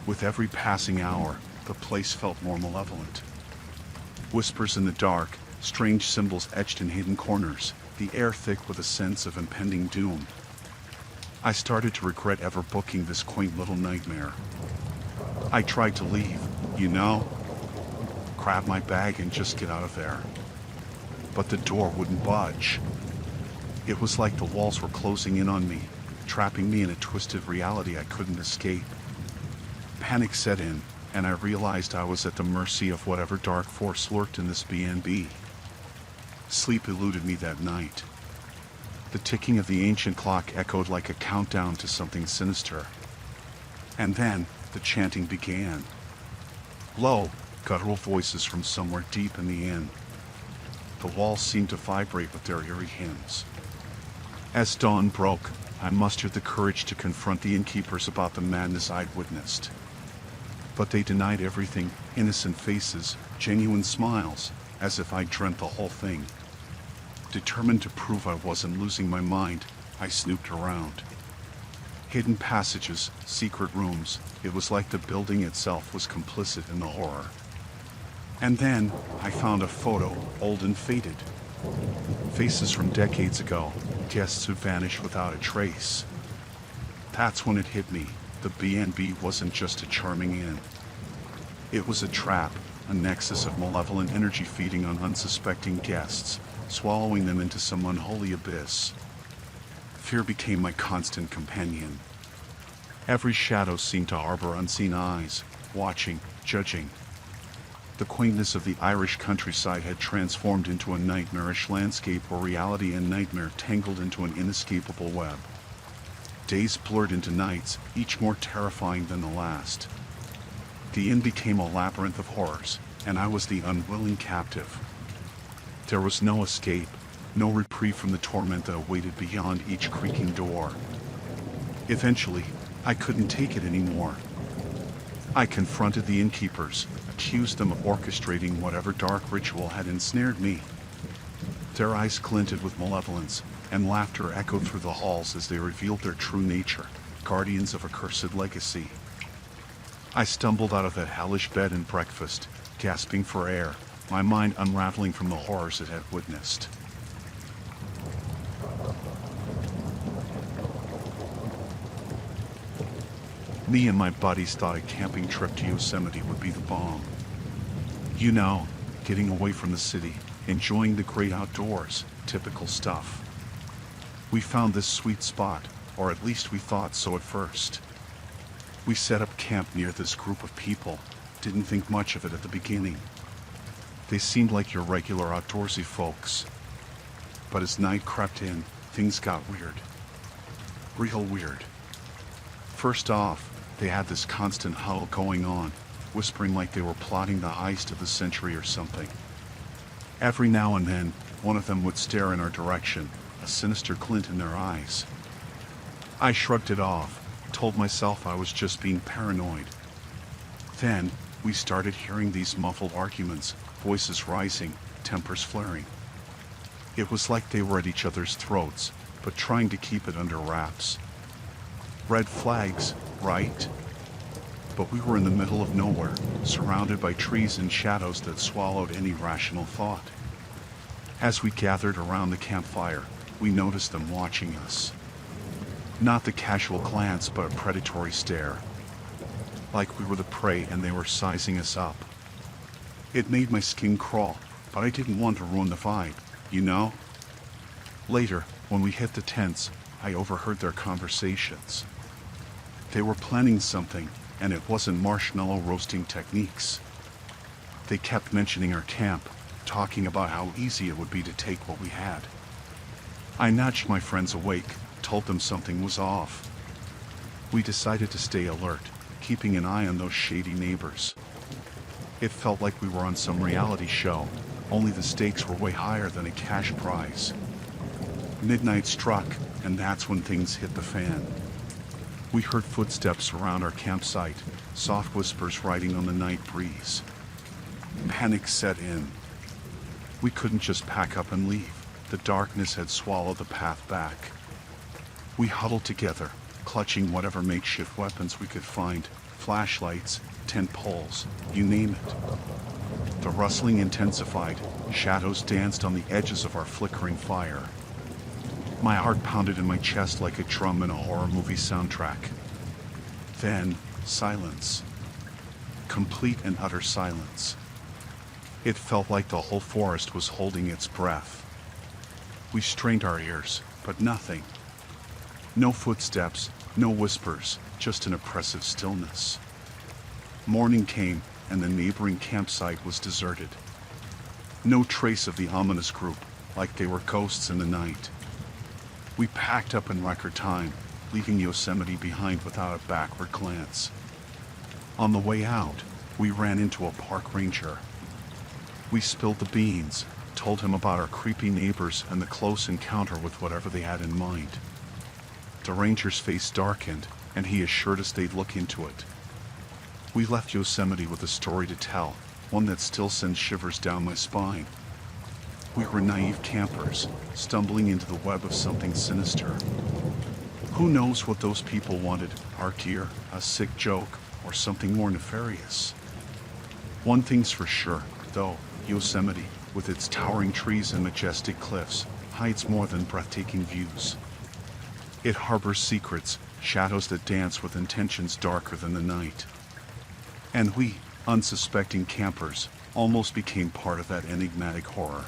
With every passing hour, the place felt more malevolent. Whispers in the dark, strange symbols etched in hidden corners, the air thick with a sense of impending doom. I started to regret ever booking this quaint little nightmare. I tried to leave, grab my bag and just get out of there. But the door wouldn't budge. It was like the walls were closing in on me, trapping me in a twisted reality I couldn't escape. Panic set in, and I realized I was at the mercy of whatever dark force lurked in this B&B. Sleep eluded me that night. The ticking of the ancient clock echoed like a countdown to something sinister. And then, the chanting began. Low, guttural voices from somewhere deep in the inn. The walls seemed to vibrate with their eerie hymns. As dawn broke, I mustered the courage to confront the innkeepers about the madness I'd witnessed. But they denied everything, innocent faces, genuine smiles, as if I'd dreamt the whole thing. Determined to prove I wasn't losing my mind, I snooped around. Hidden passages, secret rooms, it was like the building itself was complicit in the horror. And then, I found a photo, old and faded. Faces from decades ago, guests who vanished without a trace. That's when it hit me. The B&B wasn't just a charming inn. It was a trap, a nexus of malevolent energy feeding on unsuspecting guests, swallowing them into some unholy abyss. Fear became my constant companion. Every shadow seemed to harbor unseen eyes, watching, judging. The quaintness of the Irish countryside had transformed into a nightmarish landscape where reality and nightmare tangled into an inescapable web. Days blurred into nights, each more terrifying than the last. The inn became a labyrinth of horrors, and I was the unwilling captive. There was no escape, no reprieve from the torment that awaited beyond each creaking door. Eventually, I couldn't take it anymore. I confronted the innkeepers, accused them of orchestrating whatever dark ritual had ensnared me. Their eyes glinted with malevolence, and laughter echoed through the halls as they revealed their true nature, guardians of a cursed legacy. I stumbled out of that hellish bed and breakfast, gasping for air, my mind unraveling from the horrors it had witnessed. Me and my buddies thought a camping trip to Yosemite would be the bomb. Getting away from the city, enjoying the great outdoors, typical stuff. We found this sweet spot, or at least we thought so at first. We set up camp near this group of people, didn't think much of it at the beginning. They seemed like your regular outdoorsy folks. But as night crept in, things got weird. Real weird. First off, they had this constant huddle going on, whispering like they were plotting the heist of the century or something. Every now and then, one of them would stare in our direction, a sinister glint in their eyes. I shrugged it off, told myself I was just being paranoid. Then, we started hearing these muffled arguments, voices rising, tempers flaring. It was like they were at each other's throats, but trying to keep it under wraps. Red flags, right? But we were in the middle of nowhere, surrounded by trees and shadows that swallowed any rational thought. As we gathered around the campfire, we noticed them watching us. Not the casual glance, but a predatory stare. Like we were the prey and they were sizing us up. It made my skin crawl, but I didn't want to ruin the vibe, Later, when we hit the tents, I overheard their conversations. They were planning something, and it wasn't marshmallow roasting techniques. They kept mentioning our camp, talking about how easy it would be to take what we had. I nudged my friends awake, told them something was off. We decided to stay alert, keeping an eye on those shady neighbors. It felt like we were on some reality show, only the stakes were way higher than a cash prize. Midnight struck, and that's when things hit the fan. We heard footsteps around our campsite, soft whispers riding on the night breeze. Panic set in. We couldn't just pack up and leave. The darkness had swallowed the path back. We huddled together, clutching whatever makeshift weapons we could find, flashlights, tent poles, you name it. The rustling intensified, shadows danced on the edges of our flickering fire. My heart pounded in my chest like a drum in a horror movie soundtrack. Then, silence. Complete and utter silence. It felt like the whole forest was holding its breath. We strained our ears, but nothing. No footsteps, no whispers, just an oppressive stillness. Morning came, and the neighboring campsite was deserted. No trace of the ominous group, like they were ghosts in the night. We packed up in record time, leaving Yosemite behind without a backward glance. On the way out, we ran into a park ranger. We spilled the beans, told him about our creepy neighbors and the close encounter with whatever they had in mind. The ranger's face darkened, and he assured us they'd look into it. We left Yosemite with a story to tell, one that still sends shivers down my spine. We were naive campers, stumbling into the web of something sinister. Who knows what those people wanted, our gear, a sick joke, or something more nefarious? One thing's for sure, though, Yosemite, with its towering trees and majestic cliffs, hides more than breathtaking views. It harbors secrets, shadows that dance with intentions darker than the night. And we, unsuspecting campers, almost became part of that enigmatic horror.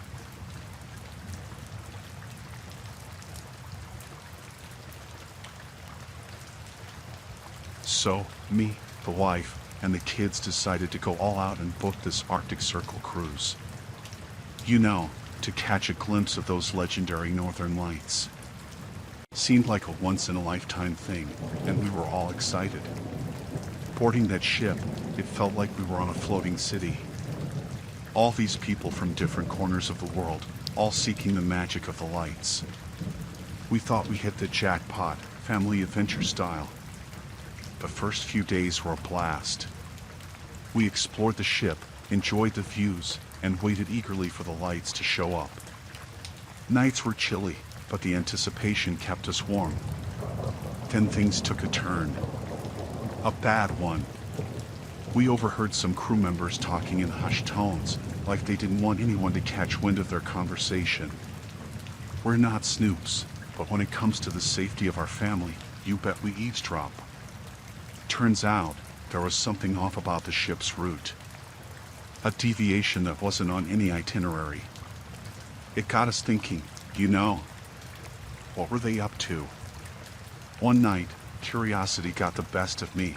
So, me, the wife, and the kids decided to go all out and book this Arctic Circle cruise. You know, to catch a glimpse of those legendary northern lights. Seemed like a once-in-a-lifetime thing, and we were all excited. Boarding that ship, it felt like we were on a floating city. All these people from different corners of the world, all seeking the magic of the lights. We thought we hit the jackpot, family adventure style. The first few days were a blast. We explored the ship, enjoyed the views, and waited eagerly for the lights to show up. Nights were chilly, but the anticipation kept us warm. Then things took a turn. A bad one. We overheard some crew members talking in hushed tones, like they didn't want anyone to catch wind of their conversation. We're not snoops, but when it comes to the safety of our family, you bet we eavesdrop. Turns out, there was something off about the ship's route. A deviation that wasn't on any itinerary. It got us thinking, you know, what were they up to? One night, curiosity got the best of me.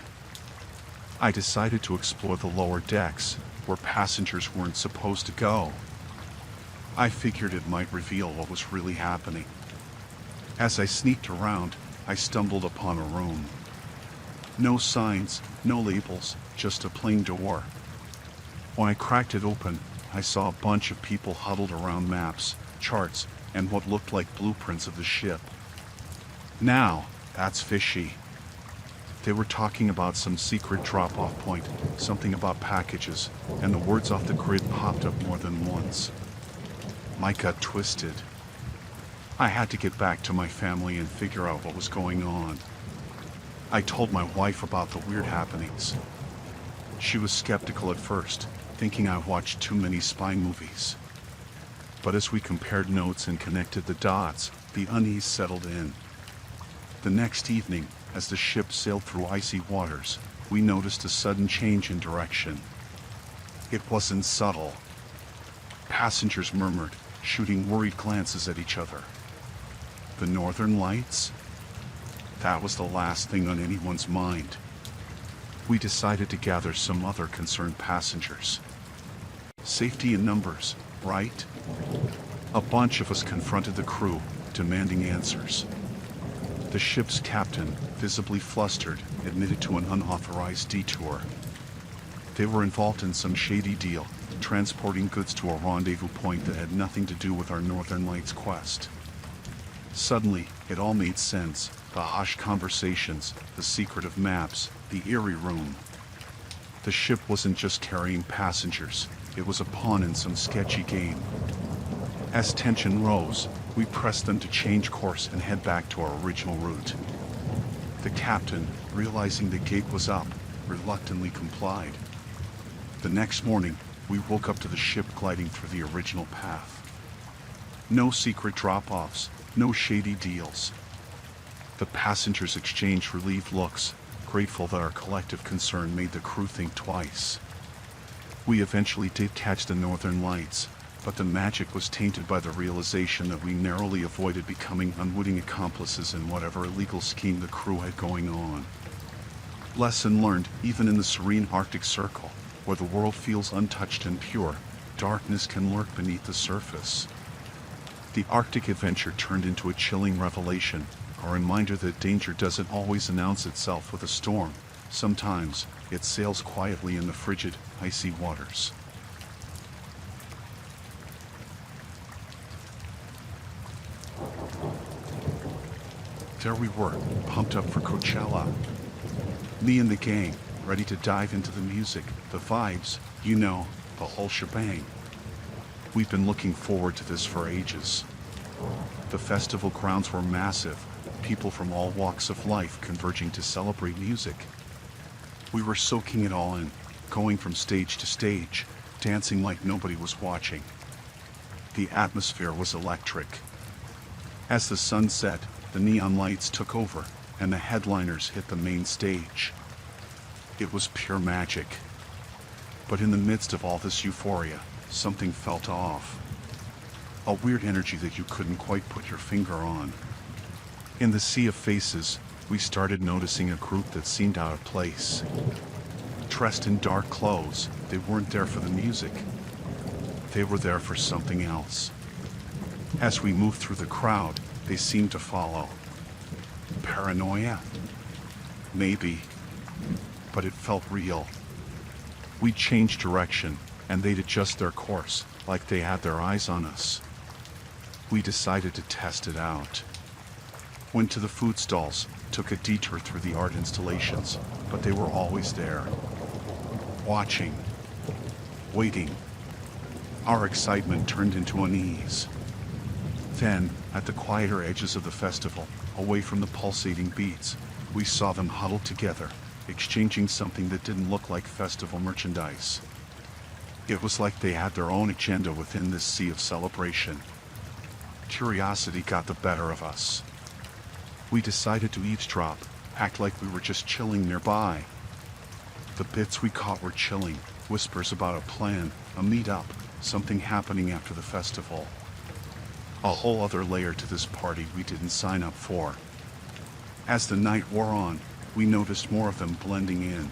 I decided to explore the lower decks, where passengers weren't supposed to go. I figured it might reveal what was really happening. As I sneaked around, I stumbled upon a room. No signs, no labels, just a plain door. When I cracked it open, I saw a bunch of people huddled around maps, charts, and what looked like blueprints of the ship. Now, that's fishy. They were talking about some secret drop-off point, something about packages, and the words off the grid popped up more than once. My gut twisted. I had to get back to my family and figure out what was going on. I told my wife about the weird happenings. She was skeptical at first, thinking I watched too many spy movies. But as we compared notes and connected the dots, the unease settled in. The next evening, as the ship sailed through icy waters, we noticed a sudden change in direction. It wasn't subtle. Passengers murmured, shooting worried glances at each other. The northern lights? That was the last thing on anyone's mind. We decided to gather some other concerned passengers. Safety in numbers, right? A bunch of us confronted the crew, demanding answers. The ship's captain, visibly flustered, admitted to an unauthorized detour. They were involved in some shady deal, transporting goods to a rendezvous point that had nothing to do with our Northern Lights quest. Suddenly, it all made sense. The hushed conversations, the secretive maps, the eerie room. The ship wasn't just carrying passengers, it was a pawn in some sketchy game. As tension rose, we pressed them to change course and head back to our original route. The captain, realizing the gig was up, reluctantly complied. The next morning, we woke up to the ship gliding through the original path. No secret drop-offs, no shady deals. The passengers exchanged relieved looks, grateful that our collective concern made the crew think twice. We eventually did catch the Northern Lights, but the magic was tainted by the realization that we narrowly avoided becoming unwitting accomplices in whatever illegal scheme the crew had going on. Lesson learned, even in the serene Arctic Circle, where the world feels untouched and pure, darkness can lurk beneath the surface. The Arctic adventure turned into a chilling revelation, a reminder that danger doesn't always announce itself with a storm. Sometimes, it sails quietly in the frigid, icy waters. There we were, pumped up for Coachella. Me and the gang, ready to dive into the music, the vibes, the whole shebang. We've been looking forward to this for ages. The festival grounds were massive, people from all walks of life converging to celebrate music. We were soaking it all in, going from stage to stage, dancing like nobody was watching. The atmosphere was electric. As the sun set, the neon lights took over, and the headliners hit the main stage. It was pure magic. But in the midst of all this euphoria, something felt off. A weird energy that you couldn't quite put your finger on. In the sea of faces, we started noticing a group that seemed out of place. Dressed in dark clothes, they weren't there for the music. They were there for something else. As we moved through the crowd, they seemed to follow. Paranoia? Maybe. But it felt real. We changed direction, and they'd adjust their course, like they had their eyes on us. We decided to test it out. Went to the food stalls, took a detour through the art installations, but they were always there. Watching. Waiting. Our excitement turned into unease. Then, at the quieter edges of the festival, away from the pulsating beats, we saw them huddled together, exchanging something that didn't look like festival merchandise. It was like they had their own agenda within this sea of celebration. Curiosity got the better of us. We decided to eavesdrop, act like we were just chilling nearby. The bits we caught were chilling, whispers about a plan, a meet-up, something happening after the festival. A whole other layer to this party we didn't sign up for. As the night wore on, we noticed more of them blending in.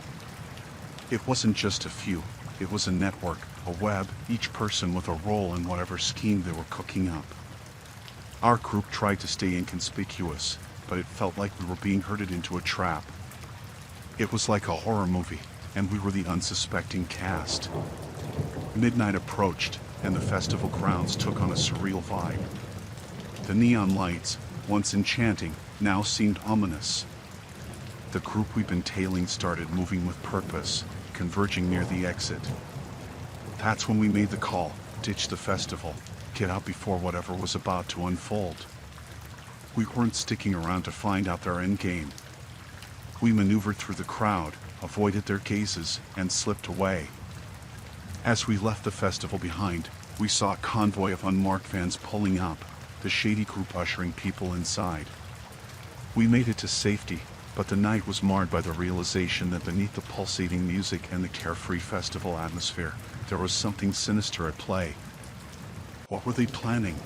It wasn't just a few, it was a network, a web, each person with a role in whatever scheme they were cooking up. Our group tried to stay inconspicuous, but it felt like we were being herded into a trap. It was like a horror movie, and we were the unsuspecting cast. Midnight approached, and the festival grounds took on a surreal vibe. The neon lights, once enchanting, now seemed ominous. The group we'd been tailing started moving with purpose, converging near the exit. That's when we made the call, ditch the festival, get out before whatever was about to unfold. We weren't sticking around to find out their endgame. We maneuvered through the crowd, avoided their gazes, and slipped away. As we left the festival behind, we saw a convoy of unmarked vans pulling up, the shady group ushering people inside. We made it to safety, but the night was marred by the realization that beneath the pulsating music and the carefree festival atmosphere, there was something sinister at play. What were they planning?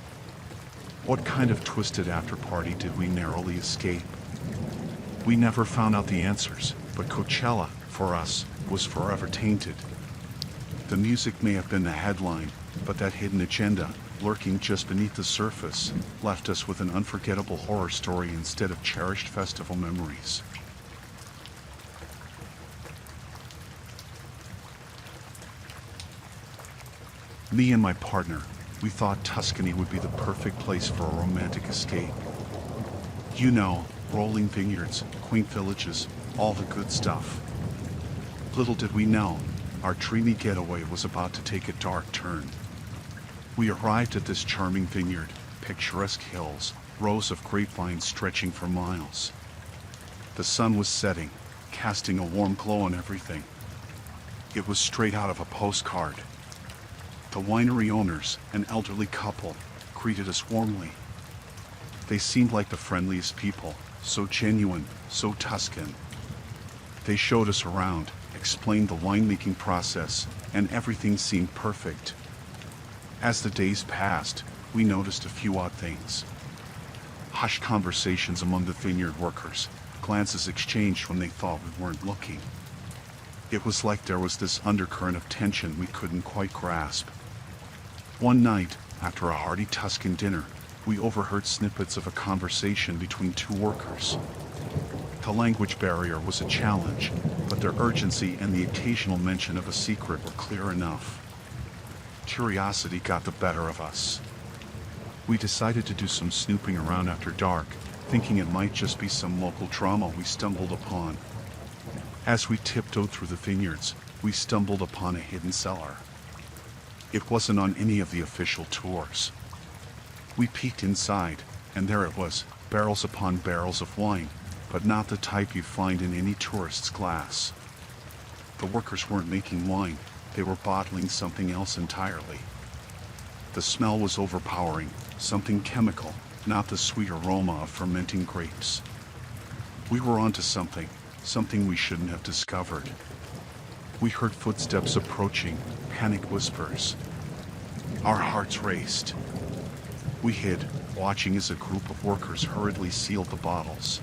What kind of twisted after-party did we narrowly escape? We never found out the answers, but Coachella, for us, was forever tainted. The music may have been the headline, but that hidden agenda, lurking just beneath the surface, left us with an unforgettable horror story instead of cherished festival memories. Me and my partner, we thought Tuscany would be the perfect place for a romantic escape. You know, rolling vineyards, quaint villages, all the good stuff. Little did we know, our dreamy getaway was about to take a dark turn. We arrived at this charming vineyard, picturesque hills, rows of grapevines stretching for miles. The sun was setting, casting a warm glow on everything. It was straight out of a postcard. The winery owners, an elderly couple, greeted us warmly. They seemed like the friendliest people, so genuine, so Tuscan. They showed us around, explained the winemaking process, and everything seemed perfect. As the days passed, we noticed a few odd things. Hushed conversations among the vineyard workers, glances exchanged when they thought we weren't looking. It was like there was this undercurrent of tension we couldn't quite grasp. One night, after a hearty Tuscan dinner, we overheard snippets of a conversation between two workers. The language barrier was a challenge, but their urgency and the occasional mention of a secret were clear enough. Curiosity got the better of us. We decided to do some snooping around after dark, thinking it might just be some local drama we stumbled upon. As we tiptoed through the vineyards, we stumbled upon a hidden cellar. It wasn't on any of the official tours. We peeked inside, and there it was, barrels upon barrels of wine, but not the type you find in any tourist's glass. The workers weren't making wine, they were bottling something else entirely. The smell was overpowering, something chemical, not the sweet aroma of fermenting grapes. We were onto something we shouldn't have discovered. We heard footsteps approaching, panicked whispers. Our hearts raced. We hid, watching as a group of workers hurriedly sealed the bottles.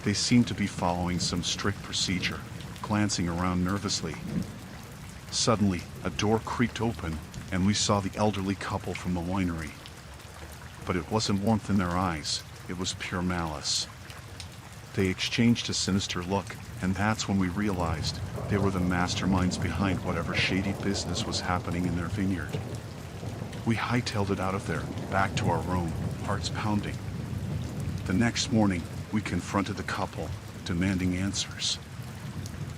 They seemed to be following some strict procedure, glancing around nervously. Suddenly, a door creaked open, and we saw the elderly couple from the winery. But it wasn't warmth in their eyes, it was pure malice. They exchanged a sinister look, and that's when we realized they were the masterminds behind whatever shady business was happening in their vineyard. We hightailed it out of there, back to our room, hearts pounding. The next morning, we confronted the couple, demanding answers.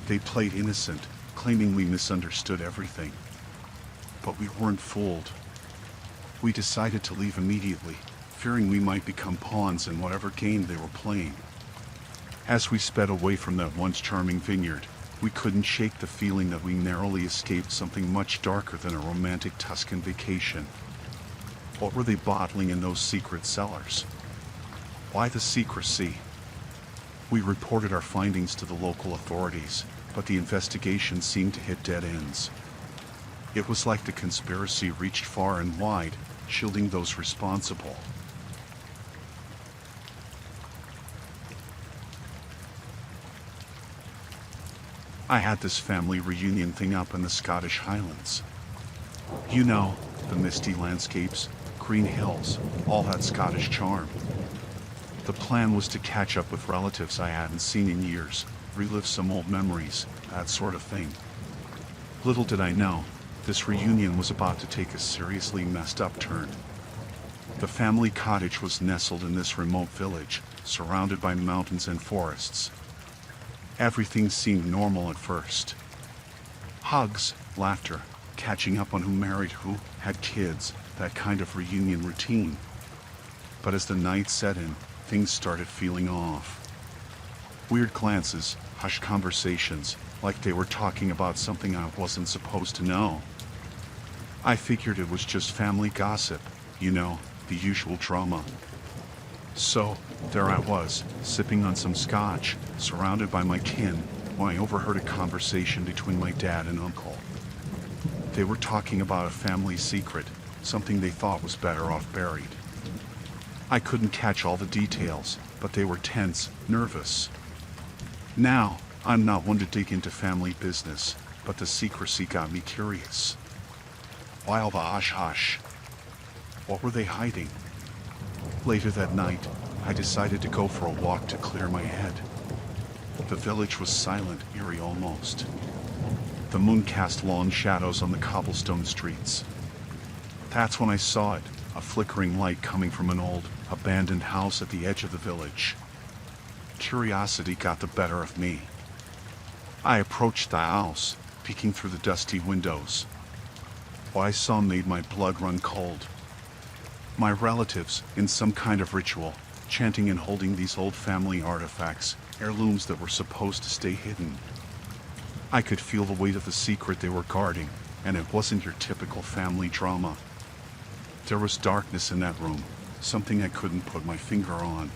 They played innocent, claiming we misunderstood everything. But we weren't fooled. We decided to leave immediately, fearing we might become pawns in whatever game they were playing. As we sped away from that once charming vineyard, we couldn't shake the feeling that we narrowly escaped something much darker than a romantic Tuscan vacation. What were they bottling in those secret cellars? Why the secrecy? We reported our findings to the local authorities, but the investigation seemed to hit dead ends. It was like the conspiracy reached far and wide, shielding those responsible. I had this family reunion thing up in the Scottish Highlands. You know, the misty landscapes, green hills, all that Scottish charm. The plan was to catch up with relatives I hadn't seen in years, relive some old memories, that sort of thing. Little did I know, this reunion was about to take a seriously messed up turn. The family cottage was nestled in this remote village, surrounded by mountains and forests. Everything seemed normal at first. Hugs, laughter, catching up on who married who, had kids, that kind of reunion routine. But as the night set in, things started feeling off. Weird glances, hushed conversations, like they were talking about something I wasn't supposed to know. I figured it was just family gossip, you know, the usual drama. So, there I was, sipping on some scotch, surrounded by my kin, when I overheard a conversation between my dad and uncle. They were talking about a family secret, something they thought was better off buried. I couldn't catch all the details, but they were tense, nervous. Now, I'm not one to dig into family business, but the secrecy got me curious. Why all the hush-hush? What were they hiding? Later that night, I decided to go for a walk to clear my head. The village was silent, eerie almost. The moon cast long shadows on the cobblestone streets. That's when I saw it, a flickering light coming from an old, abandoned house at the edge of the village. Curiosity got the better of me. I approached the house, peeking through the dusty windows. What I saw made my blood run cold. My relatives, in some kind of ritual, chanting and holding these old family artifacts, heirlooms that were supposed to stay hidden. I could feel the weight of the secret they were guarding, and it wasn't your typical family drama. There was darkness in that room, something I couldn't put my finger on.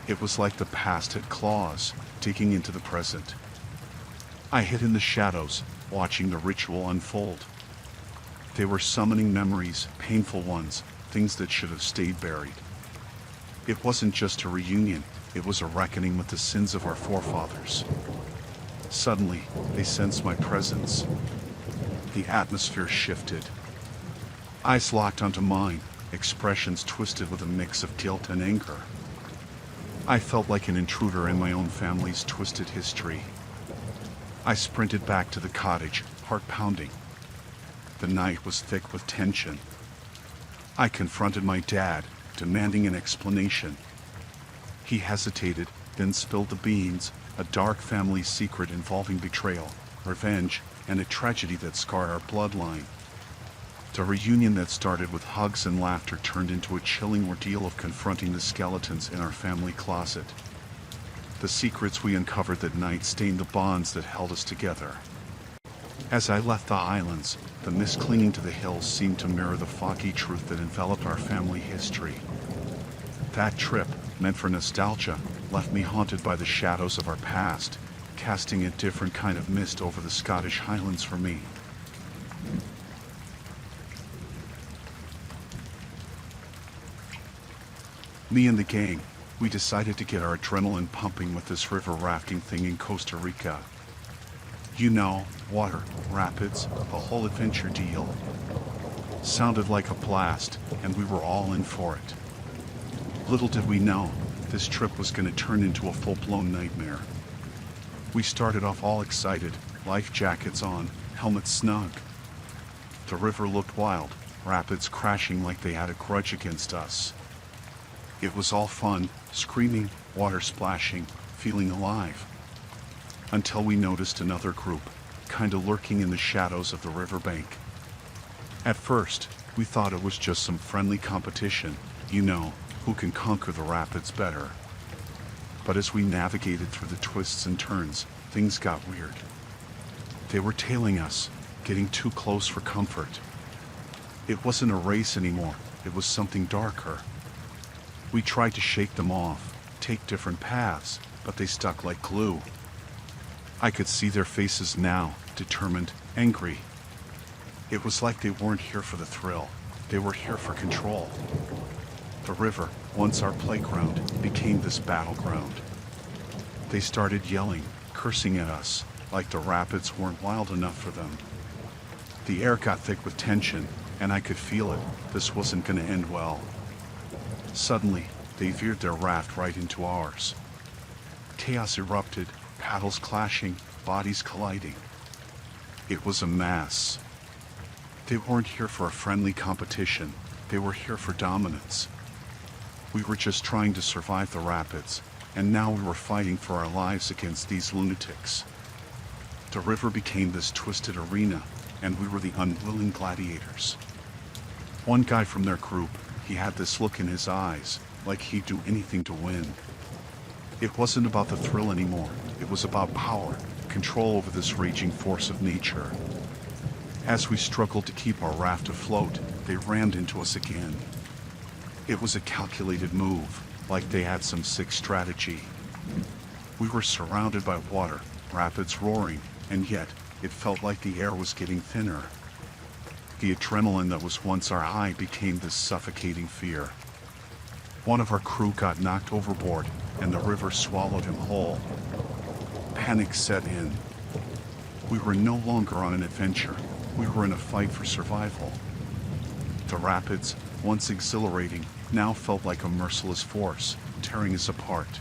It was like the past had claws, digging into the present. I hid in the shadows, watching the ritual unfold. They were summoning memories, painful ones, things that should have stayed buried. It wasn't just a reunion, it was a reckoning with the sins of our forefathers. Suddenly, they sensed my presence. The atmosphere shifted. Eyes locked onto mine, expressions twisted with a mix of guilt and anger. I felt like an intruder in my own family's twisted history. I sprinted back to the cottage, heart pounding. The night was thick with tension. I confronted my dad, demanding an explanation. He hesitated, then spilled the beans, a dark family secret involving betrayal, revenge, and a tragedy that scarred our bloodline. The reunion that started with hugs and laughter turned into a chilling ordeal of confronting the skeletons in our family closet. The secrets we uncovered that night stained the bonds that held us together. As I left the islands, the mist clinging to the hills seemed to mirror the foggy truth that enveloped our family history. That trip, meant for nostalgia, left me haunted by the shadows of our past, casting a different kind of mist over the Scottish Highlands for me. Me and the gang, we decided to get our adrenaline pumping with this river rafting thing in Costa Rica. You know, water, rapids, the whole adventure deal. Sounded like a blast, and we were all in for it. Little did we know, this trip was going to turn into a full-blown nightmare. We started off all excited, life jackets on, helmets snug. The river looked wild, rapids crashing like they had a grudge against us. It was all fun, screaming, water splashing, feeling alive. Until we noticed another group, kinda lurking in the shadows of the riverbank. At first, we thought it was just some friendly competition, you know, who can conquer the rapids better. But as we navigated through the twists and turns, things got weird. They were tailing us, getting too close for comfort. It wasn't a race anymore, it was something darker. We tried to shake them off, take different paths, but they stuck like glue. I could see their faces now, determined, angry. It was like they weren't here for the thrill, they were here for control. The river, once our playground, became this battleground. They started yelling, cursing at us, like the rapids weren't wild enough for them. The air got thick with tension, and I could feel it, this wasn't gonna end well. Suddenly, they veered their raft right into ours. Chaos erupted, paddles clashing, bodies colliding. It was a mess. They weren't here for a friendly competition, they were here for dominance. We were just trying to survive the rapids, and now we were fighting for our lives against these lunatics. The river became this twisted arena, and we were the unwilling gladiators. One guy from their group, he had this look in his eyes, like he'd do anything to win. It wasn't about the thrill anymore, it was about power, control over this raging force of nature. As we struggled to keep our raft afloat, they rammed into us again. It was a calculated move, like they had some sick strategy. We were surrounded by water, rapids roaring, and yet, it felt like the air was getting thinner. The adrenaline that was once our high became this suffocating fear. One of our crew got knocked overboard, and the river swallowed him whole. Panic set in. We were no longer on an adventure, we were in a fight for survival. The rapids, once exhilarating, now felt like a merciless force, tearing us apart.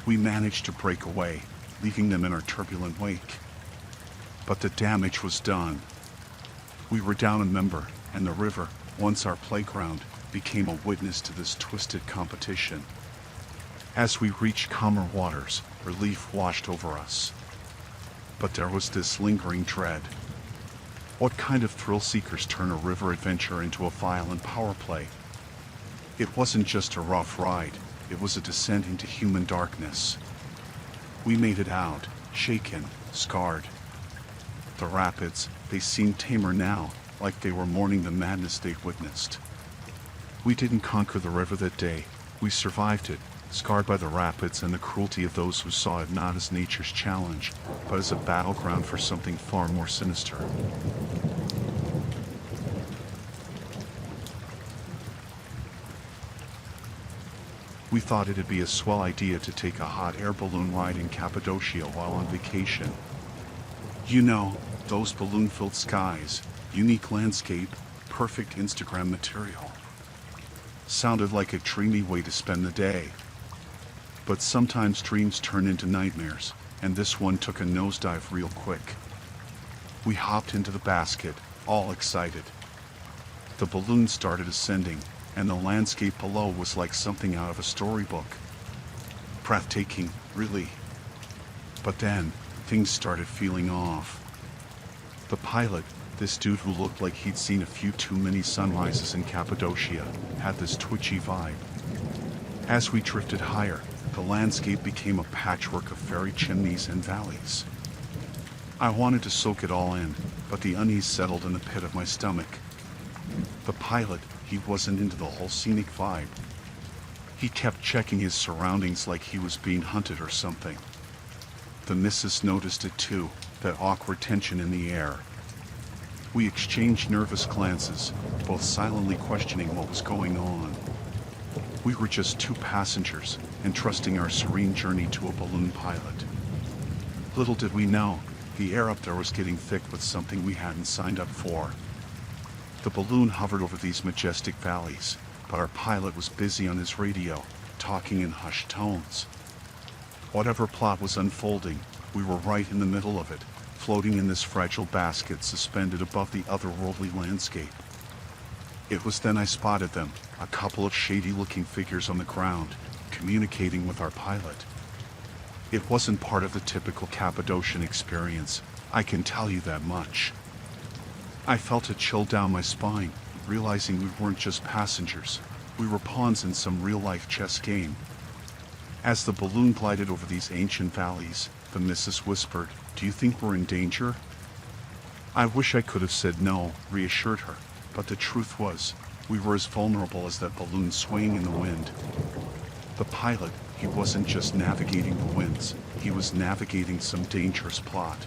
We managed to break away, leaving them in our turbulent wake. But the damage was done. We were down a member, and the river, once our playground, became a witness to this twisted competition. As we reached calmer waters, relief washed over us. But there was this lingering dread. What kind of thrill-seekers turn a river adventure into a violent power play? It wasn't just a rough ride, it was a descent into human darkness. We made it out, shaken, scarred. The rapids, they seemed tamer now, like they were mourning the madness they'd witnessed. We didn't conquer the river that day, we survived it, scarred by the rapids and the cruelty of those who saw it not as nature's challenge, but as a battleground for something far more sinister. We thought it'd be a swell idea to take a hot air balloon ride in Cappadocia while on vacation. You know, those balloon-filled skies, unique landscape, perfect Instagram material. Sounded like a dreamy way to spend the day. But sometimes dreams turn into nightmares, and this one took a nosedive real quick. We hopped into the basket, all excited. The balloon started ascending, and the landscape below was like something out of a storybook. Breathtaking, really. But then, things started feeling off. The pilot, this dude who looked like he'd seen a few too many sunrises in Cappadocia, had this twitchy vibe. As we drifted higher, the landscape became a patchwork of fairy chimneys and valleys. I wanted to soak it all in, but the unease settled in the pit of my stomach. The pilot, he wasn't into the whole scenic vibe. He kept checking his surroundings like he was being hunted or something. The missus noticed it too, that awkward tension in the air. We exchanged nervous glances, both silently questioning what was going on. We were just two passengers, entrusting our serene journey to a balloon pilot. Little did we know, the air up there was getting thick with something we hadn't signed up for. The balloon hovered over these majestic valleys, but our pilot was busy on his radio, talking in hushed tones. Whatever plot was unfolding, we were right in the middle of it, floating in this fragile basket suspended above the otherworldly landscape. It was then I spotted them, a couple of shady-looking figures on the ground, communicating with our pilot. It wasn't part of the typical Cappadocian experience, I can tell you that much. I felt a chill down my spine, realizing we weren't just passengers, we were pawns in some real-life chess game. As the balloon glided over these ancient valleys, the missus whispered, "Do you think we're in danger?" I wish I could have said no, reassured her, but the truth was, we were as vulnerable as that balloon swaying in the wind. The pilot, he wasn't just navigating the winds, he was navigating some dangerous plot.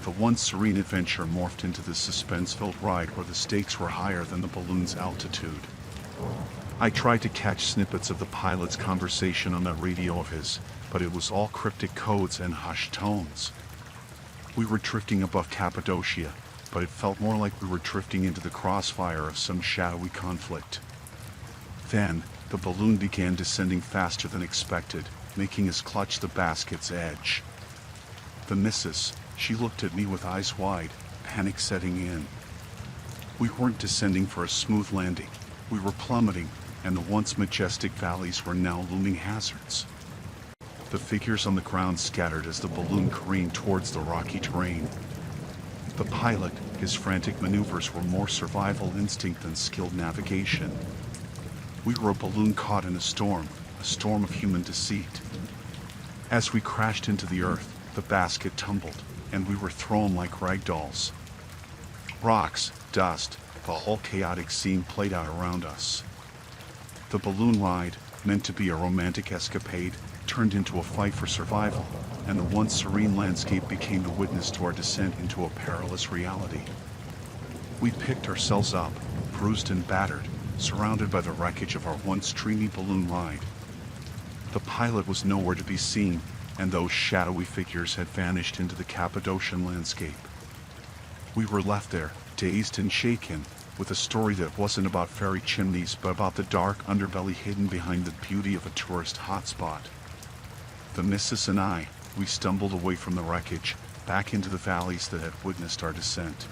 The once serene adventure morphed into this suspense-filled ride where the stakes were higher than the balloon's altitude. I tried to catch snippets of the pilot's conversation on that radio of his, but it was all cryptic codes and hushed tones. We were drifting above Cappadocia, but it felt more like we were drifting into the crossfire of some shadowy conflict. Then, the balloon began descending faster than expected, making us clutch the basket's edge. The missus, she looked at me with eyes wide, panic setting in. We weren't descending for a smooth landing, we were plummeting, and the once majestic valleys were now looming hazards. The figures on the ground scattered as the balloon careened towards the rocky terrain. The pilot, his frantic maneuvers were more survival instinct than skilled navigation. We were a balloon caught in a storm of human deceit. As we crashed into the earth, the basket tumbled, and we were thrown like rag dolls. Rocks, dust, the whole chaotic scene played out around us. The balloon ride, meant to be a romantic escapade, turned into a fight for survival, and the once serene landscape became the witness to our descent into a perilous reality. We picked ourselves up, bruised and battered, surrounded by the wreckage of our once dreamy balloon ride. The pilot was nowhere to be seen, and those shadowy figures had vanished into the Cappadocian landscape. We were left there, dazed and shaken, with a story that wasn't about fairy chimneys but about the dark underbelly hidden behind the beauty of a tourist hotspot. The missus and I, we stumbled away from the wreckage, back into the valleys that had witnessed our descent.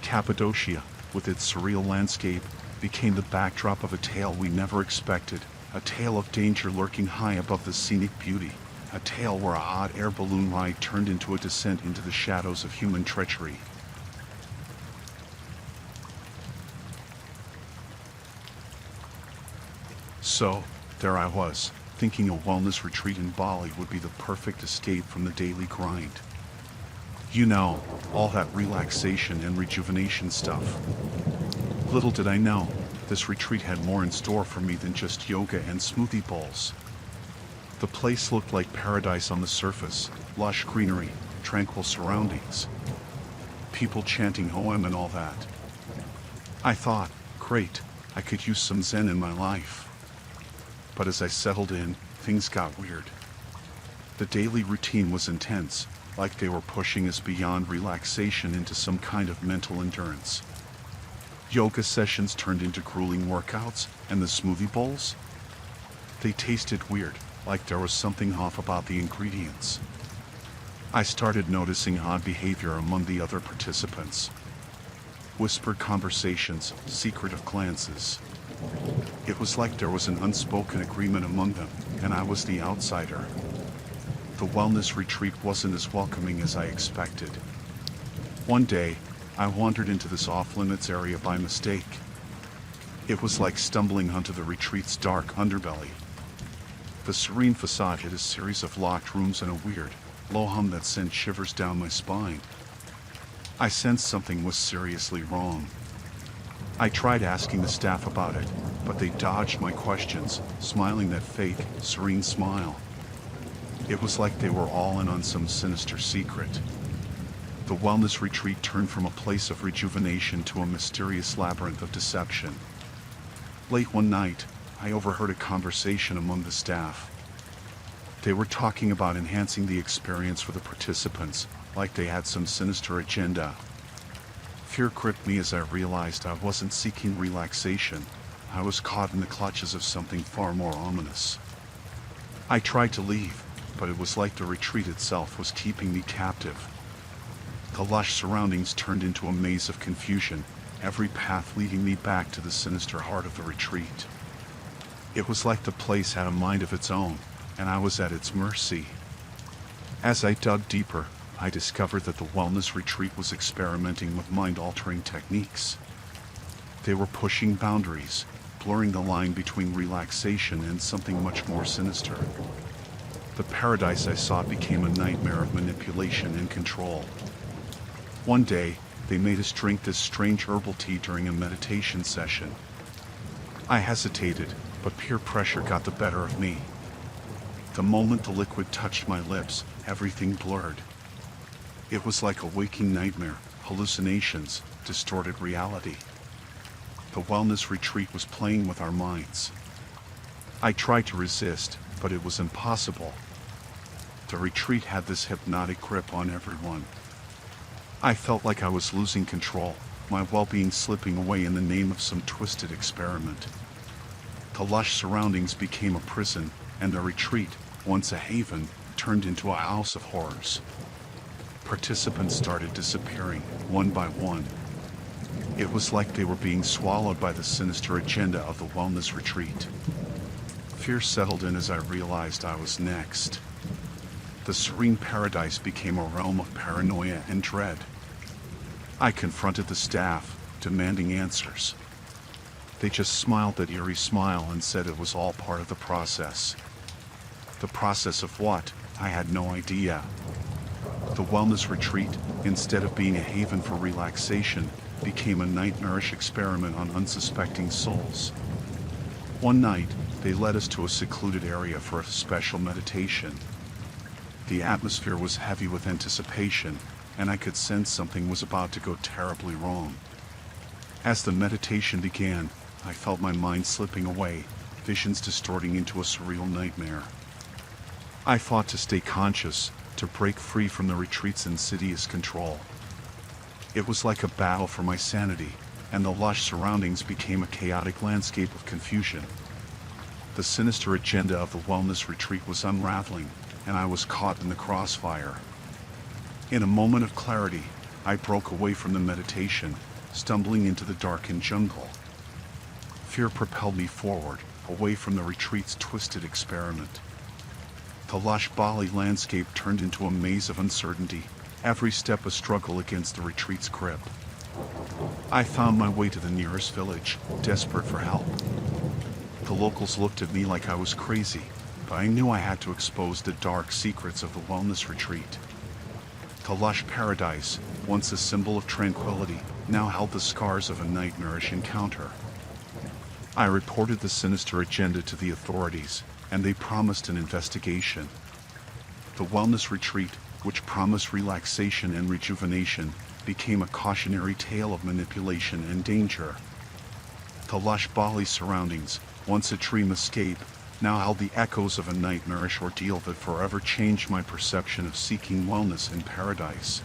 Cappadocia, with its surreal landscape, became the backdrop of a tale we never expected, a tale of danger lurking high above the scenic beauty, a tale where a hot air balloon ride turned into a descent into the shadows of human treachery. So, there I was, thinking a wellness retreat in Bali would be the perfect escape from the daily grind. You know, all that relaxation and rejuvenation stuff. Little did I know, this retreat had more in store for me than just yoga and smoothie bowls. The place looked like paradise on the surface, lush greenery, tranquil surroundings. People chanting Om and all that. I thought, great, I could use some Zen in my life. But as I settled in, things got weird. The daily routine was intense, like they were pushing us beyond relaxation into some kind of mental endurance. Yoga sessions turned into grueling workouts, and the smoothie bowls? They tasted weird, like there was something off about the ingredients. I started noticing odd behavior among the other participants. Whispered conversations, secretive glances. It was like there was an unspoken agreement among them, and I was the outsider. The wellness retreat wasn't as welcoming as I expected. One day, I wandered into this off-limits area by mistake. It was like stumbling onto the retreat's dark underbelly. The serene facade hid a series of locked rooms and a weird, low hum that sent shivers down my spine. I sensed something was seriously wrong. I tried asking the staff about it, but they dodged my questions, smiling that fake, serene smile. It was like they were all in on some sinister secret. The wellness retreat turned from a place of rejuvenation to a mysterious labyrinth of deception. Late one night, I overheard a conversation among the staff. They were talking about enhancing the experience for the participants, like they had some sinister agenda. Fear gripped me as I realized I wasn't seeking relaxation. I was caught in the clutches of something far more ominous. I tried to leave, but it was like the retreat itself was keeping me captive. The lush surroundings turned into a maze of confusion, every path leading me back to the sinister heart of the retreat. It was like the place had a mind of its own, and I was at its mercy. As I dug deeper, I discovered that the wellness retreat was experimenting with mind-altering techniques. They were pushing boundaries, blurring the line between relaxation and something much more sinister. The paradise I sought became a nightmare of manipulation and control. One day, they made us drink this strange herbal tea during a meditation session. I hesitated, but peer pressure got the better of me. The moment the liquid touched my lips, everything blurred. It was like a waking nightmare, hallucinations, distorted reality. The wellness retreat was playing with our minds. I tried to resist, but it was impossible. The retreat had this hypnotic grip on everyone. I felt like I was losing control, my well-being slipping away in the name of some twisted experiment. The lush surroundings became a prison, and the retreat, once a haven, turned into a house of horrors. Participants started disappearing, one by one. It was like they were being swallowed by the sinister agenda of the wellness retreat. Fear settled in as I realized I was next. The serene paradise became a realm of paranoia and dread. I confronted the staff, demanding answers. They just smiled that eerie smile and said it was all part of the process. The process of what? I had no idea. The wellness retreat, instead of being a haven for relaxation, became a nightmarish experiment on unsuspecting souls. One night, they led us to a secluded area for a special meditation. The atmosphere was heavy with anticipation, and I could sense something was about to go terribly wrong. As the meditation began, I felt my mind slipping away, visions distorting into a surreal nightmare. I fought to stay conscious, to break free from the retreat's insidious control. It was like a battle for my sanity, and the lush surroundings became a chaotic landscape of confusion. The sinister agenda of the wellness retreat was unraveling, and I was caught in the crossfire. In a moment of clarity, I broke away from the meditation, stumbling into the darkened jungle. Fear propelled me forward, away from the retreat's twisted experiment. The lush Bali landscape turned into a maze of uncertainty, every step a struggle against the retreat's grip. I found my way to the nearest village, desperate for help. The locals looked at me like I was crazy, but I knew I had to expose the dark secrets of the wellness retreat. The lush paradise, once a symbol of tranquility, now held the scars of a nightmarish encounter. I reported the sinister agenda to the authorities, and they promised an investigation. The wellness retreat, which promised relaxation and rejuvenation, became a cautionary tale of manipulation and danger. The lush Bali surroundings, once a dream escape, now held the echoes of a nightmarish ordeal that forever changed my perception of seeking wellness in paradise.